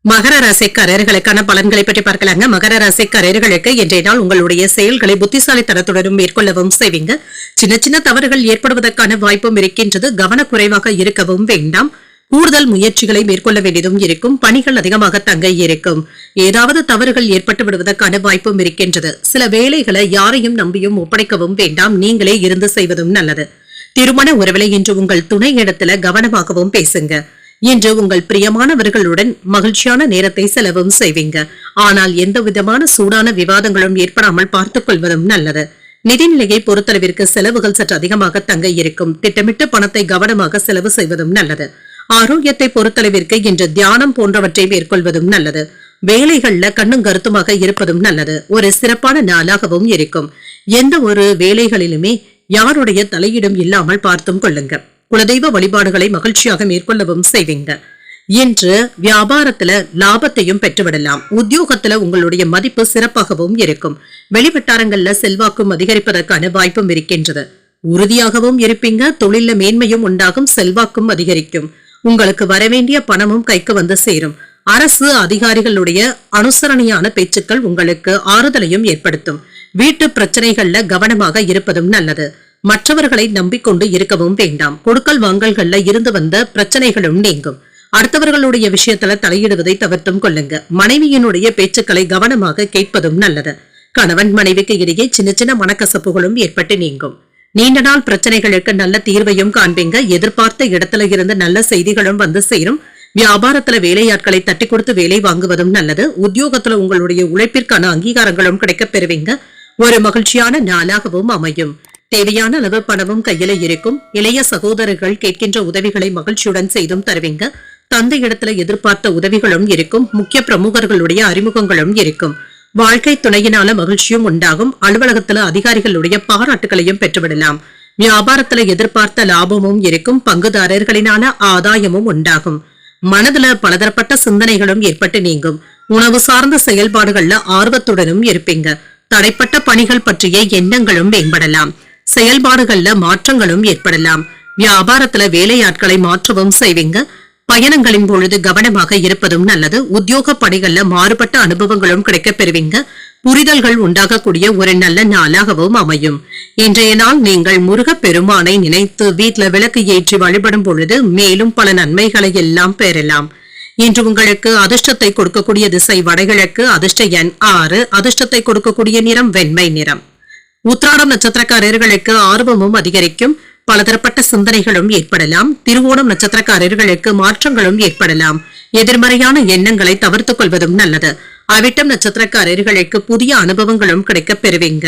மகர ராசிக்காரர்களுக்கான பலன்களை பற்றி பார்க்கலாங்க. மகர ராசிக்காரர்களுக்கு இன்றைய நாள் உங்களுடைய செயல்களை புத்திசாலித்தனத்துடனும் மேற்கொள்ளவும் செய்வீங்க. சின்ன சின்ன தவறுகள் ஏற்படுவதற்கான வாய்ப்பும் இருக்கின்றது. கவனக்குறைவாக இருக்கவும் வேண்டாம். கூடுதல் முயற்சிகளை மேற்கொள்ள வேண்டியதும் இருக்கும். பணிகள் அதிகமாக தங்க இருக்கும். ஏதாவது தவறுகள் ஏற்பட்டு விடுவதற்கான வாய்ப்பும் இருக்கின்றது. சில வேலைகளை யாரையும் நம்பியும் ஒப்படைக்கவும் வேண்டாம். நீங்களே இருந்து செய்வதும் நல்லது. திருமண உறவிலை இன்று உங்கள் துணை இடத்துல கவனமாகவும் பேசுங்க. இன்று உங்கள் பிரியமானவர்களுடன் மகிழ்ச்சியான நேரத்தை செலவும் செய்வீங்க. ஆனால் எந்த விதமான சூடான விவாதங்களும் ஏற்படாமல் பார்த்துக் கொள்வதும் நல்லது. நிதிநிலையை பொறுத்தளவிற்கு செலவுகள் சற்று அதிகமாக தங்க இருக்கும். திட்டமிட்டு பணத்தை கவனமாக செலவு செய்வதும் நல்லது. ஆரோக்கியத்தை பொறுத்தளவிற்கு இன்று தியானம் போன்றவற்றை மேற்கொள்வதும் நல்லது. வேலைகள்ல கண்ணும் கருத்துமாக இருப்பதும் நல்லது. ஒரு சிறப்பான நாளாகவும் இருக்கும். எந்த ஒரு வேலைகளிலுமே யாருடைய தலையீடும் இல்லாமல் பார்த்தும் கொள்ளுங்க. குலதெய்வ வழிபாடுகளை மகிழ்ச்சியாக மேற்கொள்ளவும் செய்வீங்க. இன்று வியாபாரத்துல லாபத்தையும் பெற்றுவிடலாம். உத்தியோகத்துல உங்களுடைய மதிப்பு சிறப்பாகவும் இருக்கும். வெளிவட்டாரங்கள்ல செல்வாக்கும் அதிகரிப்பதற்கான வாய்ப்பும் இருக்கின்றது. உறுதியாகவும் இருப்பீங்க. தொழில மேன்மையும் உண்டாகும். செல்வாக்கும் அதிகரிக்கும். உங்களுக்கு வரவேண்டிய பணமும் கைக்கு வந்து சேரும். அரசு அதிகாரிகளுடைய அனுசரணையான பேச்சுக்கள் உங்களுக்கு ஆறுதலையும் ஏற்படுத்தும். வீட்டு பிரச்சனைகள்ல கவனமாக இருப்பதும் நல்லது. மற்றவர்களை நம்பிக்கொண்டு இருக்கவும் வேண்டாம். கொடுக்கல் வாங்கல்கள்ல இருந்து வந்த பிரச்சனைகளும் நீங்கும். அடுத்தவர்களுடைய விஷயத்துல தலையிடுவதை தவிர்த்தும் கொள்ளுங்க. மனைவியினுடைய பேச்சுக்களை கவனமாக கேட்பதும் நல்லது. கணவன் மனைவிக்கு இடையே சின்ன சின்ன மனக்கசப்புகளும் ஏற்பட்டு நீங்கும். நீண்ட நாள் பிரச்சனைகளுக்கு நல்ல தீர்வையும் காண்பீங்க. எதிர்பார்த்த இடத்துல இருந்து நல்ல செய்திகளும் வந்து சேரும். வியாபாரத்துல வேலையாட்களை தட்டி கொடுத்து வேலை வாங்குவதும் நல்லது. உத்தியோகத்துல உங்களுடைய உழைப்பிற்கான அங்கீகாரங்களும் கிடைக்கப் பெறுவீங்க. ஒரு மகிழ்ச்சியான நாளாகவும் அமையும். தேவையான அளவு பணமும் கையில இருக்கும். இளைய சகோதரர்கள் கேட்கின்ற உதவிகளை மகிழ்ச்சியுடன் செய்தும் தருவீங்க. தந்தை இடத்துல எதிர்பார்த்த உதவிகளும் இருக்கும். முக்கிய பிரமுகர்களுடைய அறிமுகங்களும் இருக்கும். வாழ்க்கை துணையினால மகிழ்ச்சியும் உண்டாகும். அலுவலகத்துல அதிகாரிகளுடைய பாராட்டுகளையும் பெற்றுவிடலாம். வியாபாரத்துல எதிர்பார்த்த லாபமும் இருக்கும். பங்குதாரர்களினால ஆதாயமும் உண்டாகும். மனதுல பலதரப்பட்ட சிந்தனைகளும் ஏற்பட்டு நீங்கும். உணவு சார்ந்த செயல்பாடுகள்ல ஆர்வத்துடனும் இருப்பீங்க. தடைப்பட்ட பணிகள் பற்றிய எண்ணங்களும் மேம்படலாம். செயல்பாடுகள்ல மாற்றங்களும் ஏற்படலாம். வியாபாரத்துல வேலையாட்களை மாற்றவும் செய்வீங்க. பயணங்களின் பொழுது கவனமாக இருப்பதும் நல்லது. உத்தியோக பணிகள்ல மாறுபட்ட அனுபவங்களும் கிடைக்கப் பெறுவீங்க. புரிதல்கள் உண்டாகக்கூடிய ஒரு நல்ல நாளாகவும் அமையும். இன்றைய நாள் நீங்கள் முருகப் பெருமானை நினைத்து வீட்டுல விளக்கு ஏற்றி வழிபடும் பொழுது மேலும் பல நன்மைகளை எல்லாம் பெறலாம். இன்று உங்களுக்கு அதிர்ஷ்டத்தை கொடுக்கக்கூடிய திசை வடகிழக்கு, அதிர்ஷ்ட எண் 6, அதிர்ஷ்டத்தை கொடுக்கக்கூடிய நிறம் வெண்மை நிறம். உத்திராடம் நட்சத்திரக்காரர்களுக்கு ஆர்வமும் அதிகரிக்கும், பலதரப்பட்ட சிந்தனைகளும் ஏற்படலாம். திருவோணம் நட்சத்திரக்காரர்களுக்கு மாற்றங்களும் ஏற்படலாம். எதிர்மறையான எண்ணங்களை தவிர்த்துக் கொள்வதும் நல்லது. அவிட்டம் நட்சத்திரக்காரர்களுக்கு புதிய அனுபவங்களும் கிடைக்கப் பெறுவீங்க.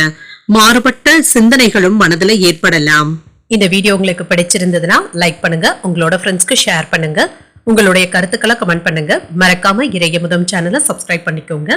மாறுபட்ட சிந்தனைகளும் மனதில் ஏற்படலாம். இந்த வீடியோ உங்களுக்கு பிடிச்சிருந்ததுன்னா லைக் பண்ணுங்க, உங்களோட ஃப்ரெண்ட்ஸ்க்கு ஷேர் பண்ணுங்க, உங்களுடைய கருத்துக்களை கமெண்ட் பண்ணுங்க. மறக்காம இறையமுதம் சேனலை சப்ஸ்கிரைப் பண்ணிக்கோங்க.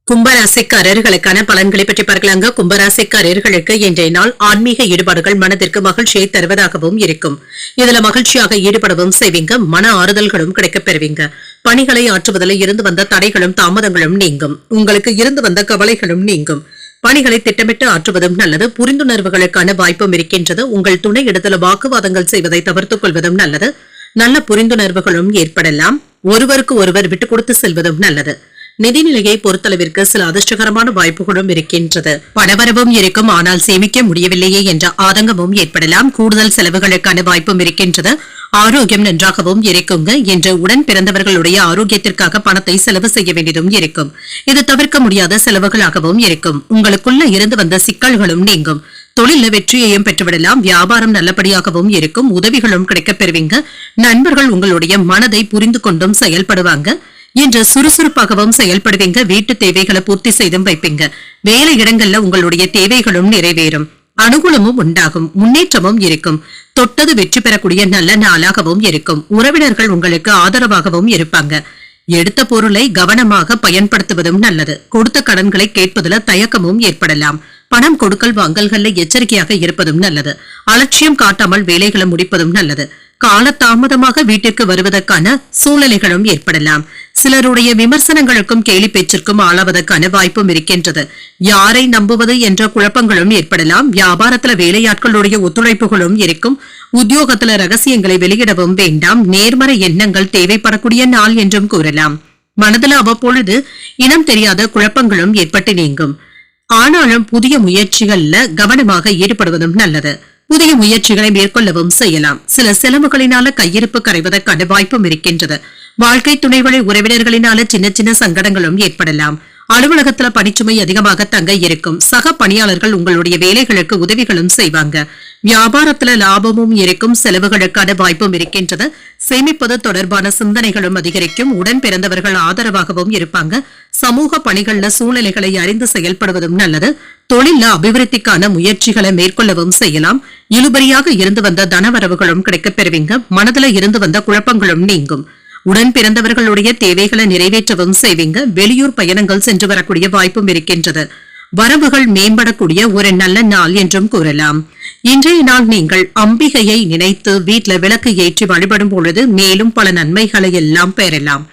கும்பராசிக்காரர்களுக்கான பலன்களை பற்றி பார்க்கலாங்க. கும்பராசிக்காரர்களுக்கு இன்றைய நாள் ஆன்மீக ஈடுபாடுகள் மனதிற்கு மகிழ்ச்சியை தருவதாகவும் இருக்கும். இதுல மகிழ்ச்சியாக ஈடுபடவும் செய்வீங்க. மன ஆறுதல்களும் கிடைக்கப் பெறுவீங்க. பணிகளை ஆற்றுவதில் இருந்து வந்த தடைகளும் தாமதங்களும் நீங்கும். உங்களுக்கு இருந்து வந்த கவலைகளும் நீங்கும். பணிகளை திட்டமிட்டு ஆற்றுவதும் நல்லது. புரிந்துணர்வுகளுக்கான வாய்ப்பும் இருக்கின்றது. உங்கள் துணை இடத்துல வாக்குவாதங்கள் செய்வதை தவிர்த்துக் கொள்வதும் நல்லது. நல்ல புரிந்துணர்வுகளும் ஏற்படலாம். ஒருவருக்கு ஒருவர் விட்டுக் கொடுத்து செல்வதும் நல்லது. நிதிநிலையை பொறுத்தளவிற்கு சில அதிர்ஷ்டகரமான வாய்ப்புகளும் இருக்கின்றது. பணவரவும் இருக்கும், ஆனால் சேமிக்க முடியவில்லையே என்ற ஆதங்கமும் ஏற்படலாம். கூடுதல் செலவுகளுக்கான வாய்ப்பும் இருக்கின்றது. ஆரோக்கியம் நன்றாகவும் இருக்குங்க. என்று உடன் பிறந்தவர்களுடைய ஆரோக்கியத்திற்காக பணத்தை செலவு செய்ய வேண்டியதும் இருக்கும். இது தவிர்க்க முடியாத செலவுகளாகவும் இருக்கும். உங்களுக்குள்ள இருந்து வந்த சிக்கல்களும் நீங்கும். தொழில வெற்றியையும் பெற்றுவிடலாம். வியாபாரம் நல்லபடியாகவும் இருக்கும். உதவிகளும் கிடைக்கப் பெறுவீங்க. நண்பர்கள் உங்களுடைய மனதை புரிந்து கொண்டும் செயல்படுவாங்க. இன்று சுறுசுறுப்பாகவும் செயல்படுவீங்க. வீட்டு தேவைகளை பூர்த்தி செய்தும் வைப்பீங்க. வேலை இடங்கள்ல உங்களுடைய தேவைகளும் நிறைவேறும். அனுகூலமும் உண்டாகும். முன்னேற்றமும் இருக்கும். தொட்டது வெற்றி பெறக்கூடிய நல்ல நாளாகவும் இருக்கும். உறவினர்கள் உங்களுக்கு ஆதரவாகவும் இருப்பாங்க. எடுத்த பொருளை கவனமாக பயன்படுத்துவதும் நல்லது. கொடுத்த கடன்களை கேட்பதில் தயக்கமும் ஏற்படலாம். பணம் கொடுக்கல் வாங்கல்கள்ல எச்சரிக்கையாக இருப்பதும் நல்லது. அலட்சியம் காட்டாமல் வேலைகளை முடிப்பதும் நல்லது. காலதாமதமாக வீட்டிற்கு வருவதற்கான சூழ்நிலைகளும் ஏற்படலாம். சிலருடைய விமர்சனங்களுக்கும் கேலி பேச்சிற்கும் ஆளாவதற்கான வாய்ப்பும் இருக்கின்றது. யாரை நம்புவது என்ற குழப்பங்களும் ஏற்படலாம். வியாபாரத்துல வேலையாட்களுடைய ஒத்துழைப்புகளும் இருக்கும். உத்தியோகத்துல ரகசியங்களை வெளியிடவும் வேண்டாம். நேர்மறை எண்ணங்கள் தேவைப்படக்கூடிய நாள் என்றும் கூறலாம். மனதில் அவ்வப்பொழுது இனம் தெரியாத குழப்பங்களும் ஏற்பட்டு நீங்கும். ஆனாலும் புதிய முயற்சிகள்ல கவனமாக ஈடுபடுவதும் நல்லது. புதிய முயற்சிகளை மேற்கொள்ளவும் செய்யலாம். சில செலவுகளினால கையிருப்பு கரைவதற்கான வாய்ப்பும் இருக்கின்றது. வாழ்க்கை துணைவழி உறவினர்களினால சின்ன சின்ன சங்கடங்களும் ஏற்படலாம். அலுவலகத்துல பணிச்சுமை அதிகமாக தங்க இருக்கும். சக பணியாளர்கள் உங்களுடைய வேலைகளுக்கு உதவிகளும் செய்வாங்க. வியாபாரத்துல லாபமும் இருக்கும். செலவுகளுக்கான வாய்ப்பும் இருக்கின்றது. சேமிப்பது தொடர்பான சிந்தனைகளும் அதிகரிக்கும். உடன் பிறந்தவர்கள் ஆதரவாகவும் இருப்பாங்க. சமூக பணிகள்ல சூழ்நிலைகளை அறிந்து செயல்படுவதும் நல்லது. தொழில அபிவிருத்திக்கான முயற்சிகளை மேற்கொள்ளவும் செய்யலாம். இழுபறியாக இருந்து வந்த தனவரவுகளும் கிடைக்கப் பெறுவீங்க. மனதில இருந்து வந்த குழப்பங்களும் நீங்கும். உடன் பிறந்தவர்களுடைய தேவைகளை நிறைவேற்றவும் செய்வீங்க. வெளியூர் பயணங்கள் சென்று வரக்கூடிய வாய்ப்பும் இருக்கின்றது. வரவுகள் மேம்படக்கூடிய ஒரு நல்ல நாள் என்றும் கூறலாம். இன்றைய நாள் நீங்கள் அம்பிகையை நினைத்து வீட்டுல விளக்கு ஏற்றி வழிபடும் பொழுது மேலும் பல நன்மைகளை எல்லாம் பெறலாம்.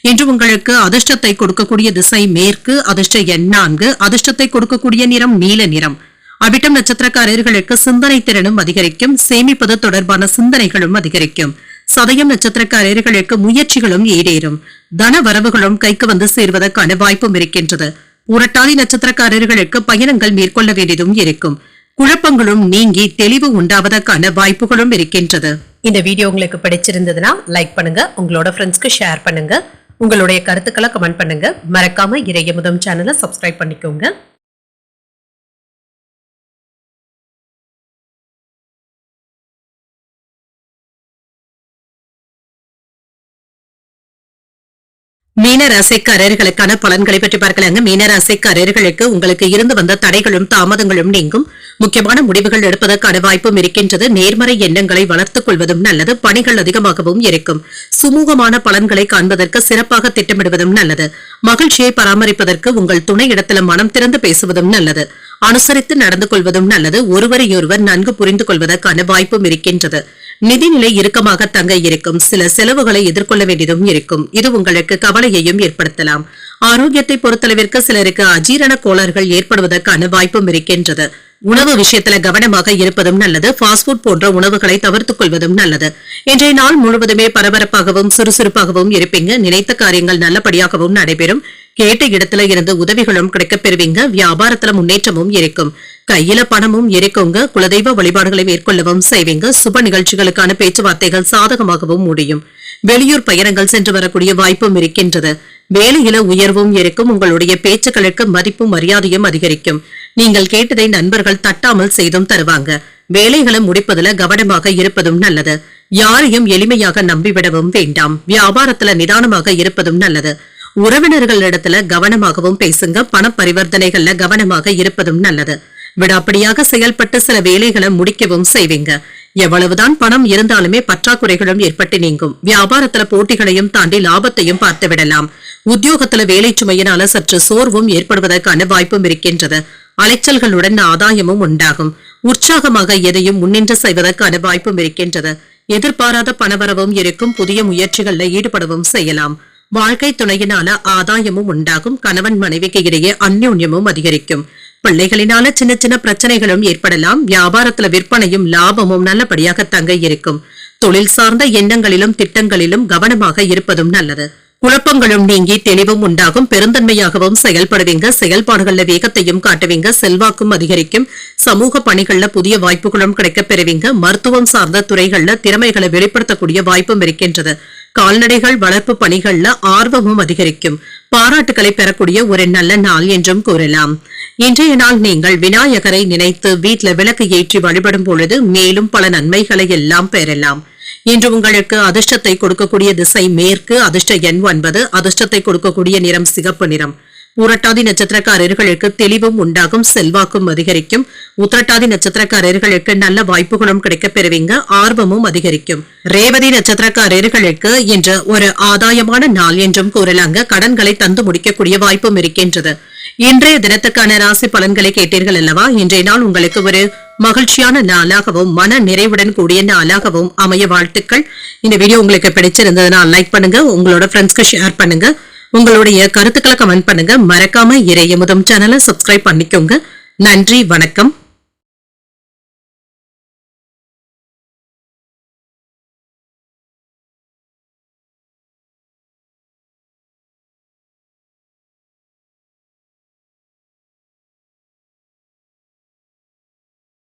இன்று உங்களுக்கு அதிர்ஷ்டத்தை கொடுக்கக்கூடிய திசை மேற்கு, அதிர்ஷ்ட எண் 4, அதிர்ஷ்டத்தை கொடுக்கக்கூடிய நிறம் நீல நிறம். அவிட்டம் நட்சத்திரக்காரர்களுக்கு சிந்தனை திறனும் அதிகரிக்கும். சேமிப்பது தொடர்பான சிந்தனைகளும் அதிகரிக்கும். சதயம் நட்சத்திரக்காரர்களுக்கு முயற்சிகளும் ஈடேறும். தன வரவுகளும் கைக்கு வந்து சேர்வதற்கான வாய்ப்பும் இருக்கின்றது. புரட்டாதி நட்சத்திரக்காரர்களுக்கு பயணங்கள் மேற்கொள்ள வேண்டியதும் இருக்கும். குழப்பங்களும் நீங்கி தெளிவு உண்டாவதற்கான வாய்ப்புகளும் இருக்கின்றது. இந்த வீடியோ உங்களுக்கு பிடிச்சிருந்ததுன்னா லைக் பண்ணுங்க, உங்களோட ஃப்ரெண்ட்ஸ்க்கு ஷேர் பண்ணுங்க, உங்களுடைய கருத்துக்களை கமெண்ட் பண்ணுங்க. மறக்காம இறையமுதம் சேனலை சப்ஸ்கிரைப் பண்ணிக்கோங்க. மீனராசிக்காரர்களுக்கான பலன்களை பற்றி பார்க்கலாங்க. மீனராசிக்காரர்களுக்கு உங்களுக்கு இருந்து வந்த தடைகளும் தாமதங்களும் நீங்கும். முக்கியமான முடிவுகள் எடுப்பதற்கான வாய்ப்பும் இருக்கின்றது. நேர்மறை எண்ணங்களை வளர்த்துக் கொள்வதும் நல்லது. பணிகள் அதிகமாகவும் இருக்கும். சுமூகமான பலன்களை காண்பதற்கு சிறப்பாக திட்டமிடுவதும் நல்லது. மகிழ்ச்சியை பராமரிப்பதற்கு உங்கள் துணை இடத்துல மனம் திறந்து பேசுவதும் நல்லது. அனுசரித்து நடந்து கொள்வதும் நல்லது. ஒருவரையொருவர் நன்கு புரிந்து கொள்வதற்கான வாய்ப்பும் இருக்கின்றது. நிதிநிலை இறுக்கமாக தங்க இருக்கும். சில செலவுகளை எதிர்கொள்ள வேண்டியதும் இருக்கும். இது உங்களுக்கு கவலையையும் ஏற்படுத்தலாம். ஆரோக்கியத்தை பொறுத்தளவிற்கு சிலருக்கு அஜீரண கோளாறுகள் ஏற்படுவதற்கான வாய்ப்பும் இருக்கின்றது. உணவு விஷயத்துல கவனமாக இருப்பதும் நல்லது. ஃபாஸ்ட் ஃபுட் போன்ற உணவுகளை தவிர்த்துக் கொள்வதும் நல்லது. இன்றைய நாள் முழுவதுமே பரபரப்பாகவும் சுறுசுறுப்பாகவும் இருப்பீங்க. நினைத்த காரியங்கள் நல்லபடியாகவும் நடைபெறும். கேட்ட இடத்துல இருந்து உதவிகளும் கிடைக்கப் பெறுவீங்க. வியாபாரத்துல முன்னேற்றமும் இருக்கும். கையில பணமும் இருக்குங்க. குலதெய்வ வழிபாடுகளை மேற்கொள்ளவும் செய்வீங்க. சுப நிகழ்ச்சிகளுக்கான பேச்சுவார்த்தைகள் சாதகமாகவும் முடியும். வெளியூர் பயணங்கள் சென்று வரக்கூடிய வாய்ப்பும் இருக்கின்றது. வேலையில உயர்வும் இருக்கும். உங்களுடைய பேச்சுக்களுக்கு மதிப்பும் மரியாதையும் அதிகரிக்கும். நீங்கள் கேட்டதை நண்பர்கள் தட்டாமல் செய்தும் தருவாங்க. வேலைகளை முடிப்பதுல கவனமாக இருப்பதும் நல்லது. யாரையும் எளிமையாக நம்பிவிடவும் வேண்டாம். வியாபாரத்துல நிதானமாக இருப்பதும் நல்லது. உறவினர்களிடத்துல கவனமாகவும் பேசுங்க. பண பரிவர்த்தனைகள்ல கவனமாக இருப்பதும் நல்லது. விடாப்படியாக செயல்பட்டு சில வேலைகளை முடிக்கவும் செய்வீங்க. எவ்வளவுதான் பணம் இருந்தாலுமே பற்றாக்குறைகளும் ஏற்பட்டு நீங்கும். வியாபாரத்துல போட்டிகளையும் தாண்டி லாபத்தையும் பார்த்து விடலாம். உத்தியோகத்துல வேலை சுமையினால சற்று சோர்வும் ஏற்படுவதற்கான வாய்ப்பும் இருக்கின்றது. அலைச்சல்களுடன் ஆதாயமும் உண்டாகும். உற்சாகமாக எதையும் முன்னின்று செய்வதற்கான வாய்ப்பும் இருக்கின்றது. எதிர்பாராத பணவரவும் இருக்கும். புதிய முயற்சிகளில் ஈடுபடவும் செய்யலாம். வாழ்க்கை துணையினால ஆதாயமும் உண்டாகும். கணவன் மனைவிக்கு இடையே அந்யோன்யமும் அதிகரிக்கும். பிள்ளைகளினால சின்ன சின்ன பிரச்சனைகளும் ஏற்படலாம். வியாபாரத்துல விற்பனையும் லாபமும் நல்லபடியாக தங்க இருக்கும். தொழில் சார்ந்த எண்ணங்களிலும் திட்டங்களிலும் கவனமாக இருப்பதும் நல்லது. குழப்பங்களும் நீங்கி தெளிவும் உண்டாகும். பெருந்தன்மையாகவும் செயல்படுவீங்க. செயல்பாடுகள்ல வேகத்தையும் காட்டுவீங்க. செல்வாக்கும் அதிகரிக்கும். சமூக பணிகள்ல புதிய வாய்ப்புகளும் கிடைக்கப் பெறுவீங்க. மருத்துவம் சார்ந்த துறைகள்ல திறமைகளை வெளிப்படுத்தக்கூடிய வாய்ப்பும் இருக்கின்றது. கால்நடைகள் வளர்ப்பு பணிகள்ல ஆர்வமும் அதிகரிக்கும். பாராட்டுகளை பெறக்கூடிய ஒரு நல்ல நாள் என்றும் கூறலாம். இன்றைய நாள் நீங்கள் விநாயகரை நினைத்து வீட்ல விளக்கு ஏற்றி வழிபடும் பொழுது மேலும் பல நன்மைகளை எல்லாம் பெறலாம். இன்று உங்களுக்கு அதிர்ஷ்டத்தை கொடுக்கக்கூடிய திசை மேற்கு. அதிர்ஷ்ட எண் 9. அதிர்ஷ்டத்தை கொடுக்கக்கூடிய நிறம் சிகப்பு நிறம். பூரட்டாதி நட்சத்திரக்காரர்களுக்கு தெளிவும் உண்டாகும். செல்வாக்கும் அதிகரிக்கும். உத்திரட்டாதி நட்சத்திரக்காரர்களுக்கு நல்ல வாய்ப்புகளும் கிடைக்கப் பெறுவீங்க. ஆர்வமும் அதிகரிக்கும். ரேவதி நட்சத்திரக்காரர்களுக்கு இன்று ஒரு ஆதாயமான நாள் என்றும் கூறலாங்க. கடன்களை தந்து முடிக்கக்கூடிய வாய்ப்பும் இருக்கின்றது. இன்றைய தினத்துக்கான ராசி பலன்களை கேட்டீர்கள் அல்லவா? இன்றைய நாள் உங்களுக்கு ஒரு மகிழ்ச்சியான நாளாகவும் மன நிறைவுடன் கூடிய நாளாகவும் அமைய வாழ்த்துக்கள். இந்த வீடியோ உங்களுக்கு பிடிச்சிருந்ததுன்னா லைக் பண்ணுங்க. உங்களோட ஃப்ரெண்ட்ஸ்க்கு ஷேர் பண்ணுங்க. உங்களுடைய கருத்துக்களை கமெண்ட் பண்ணுங்க. மறக்காம இறையமுதம் சேனலை சப்ஸ்கிரைப் பண்ணிக்கோங்க. நன்றி, வணக்கம்.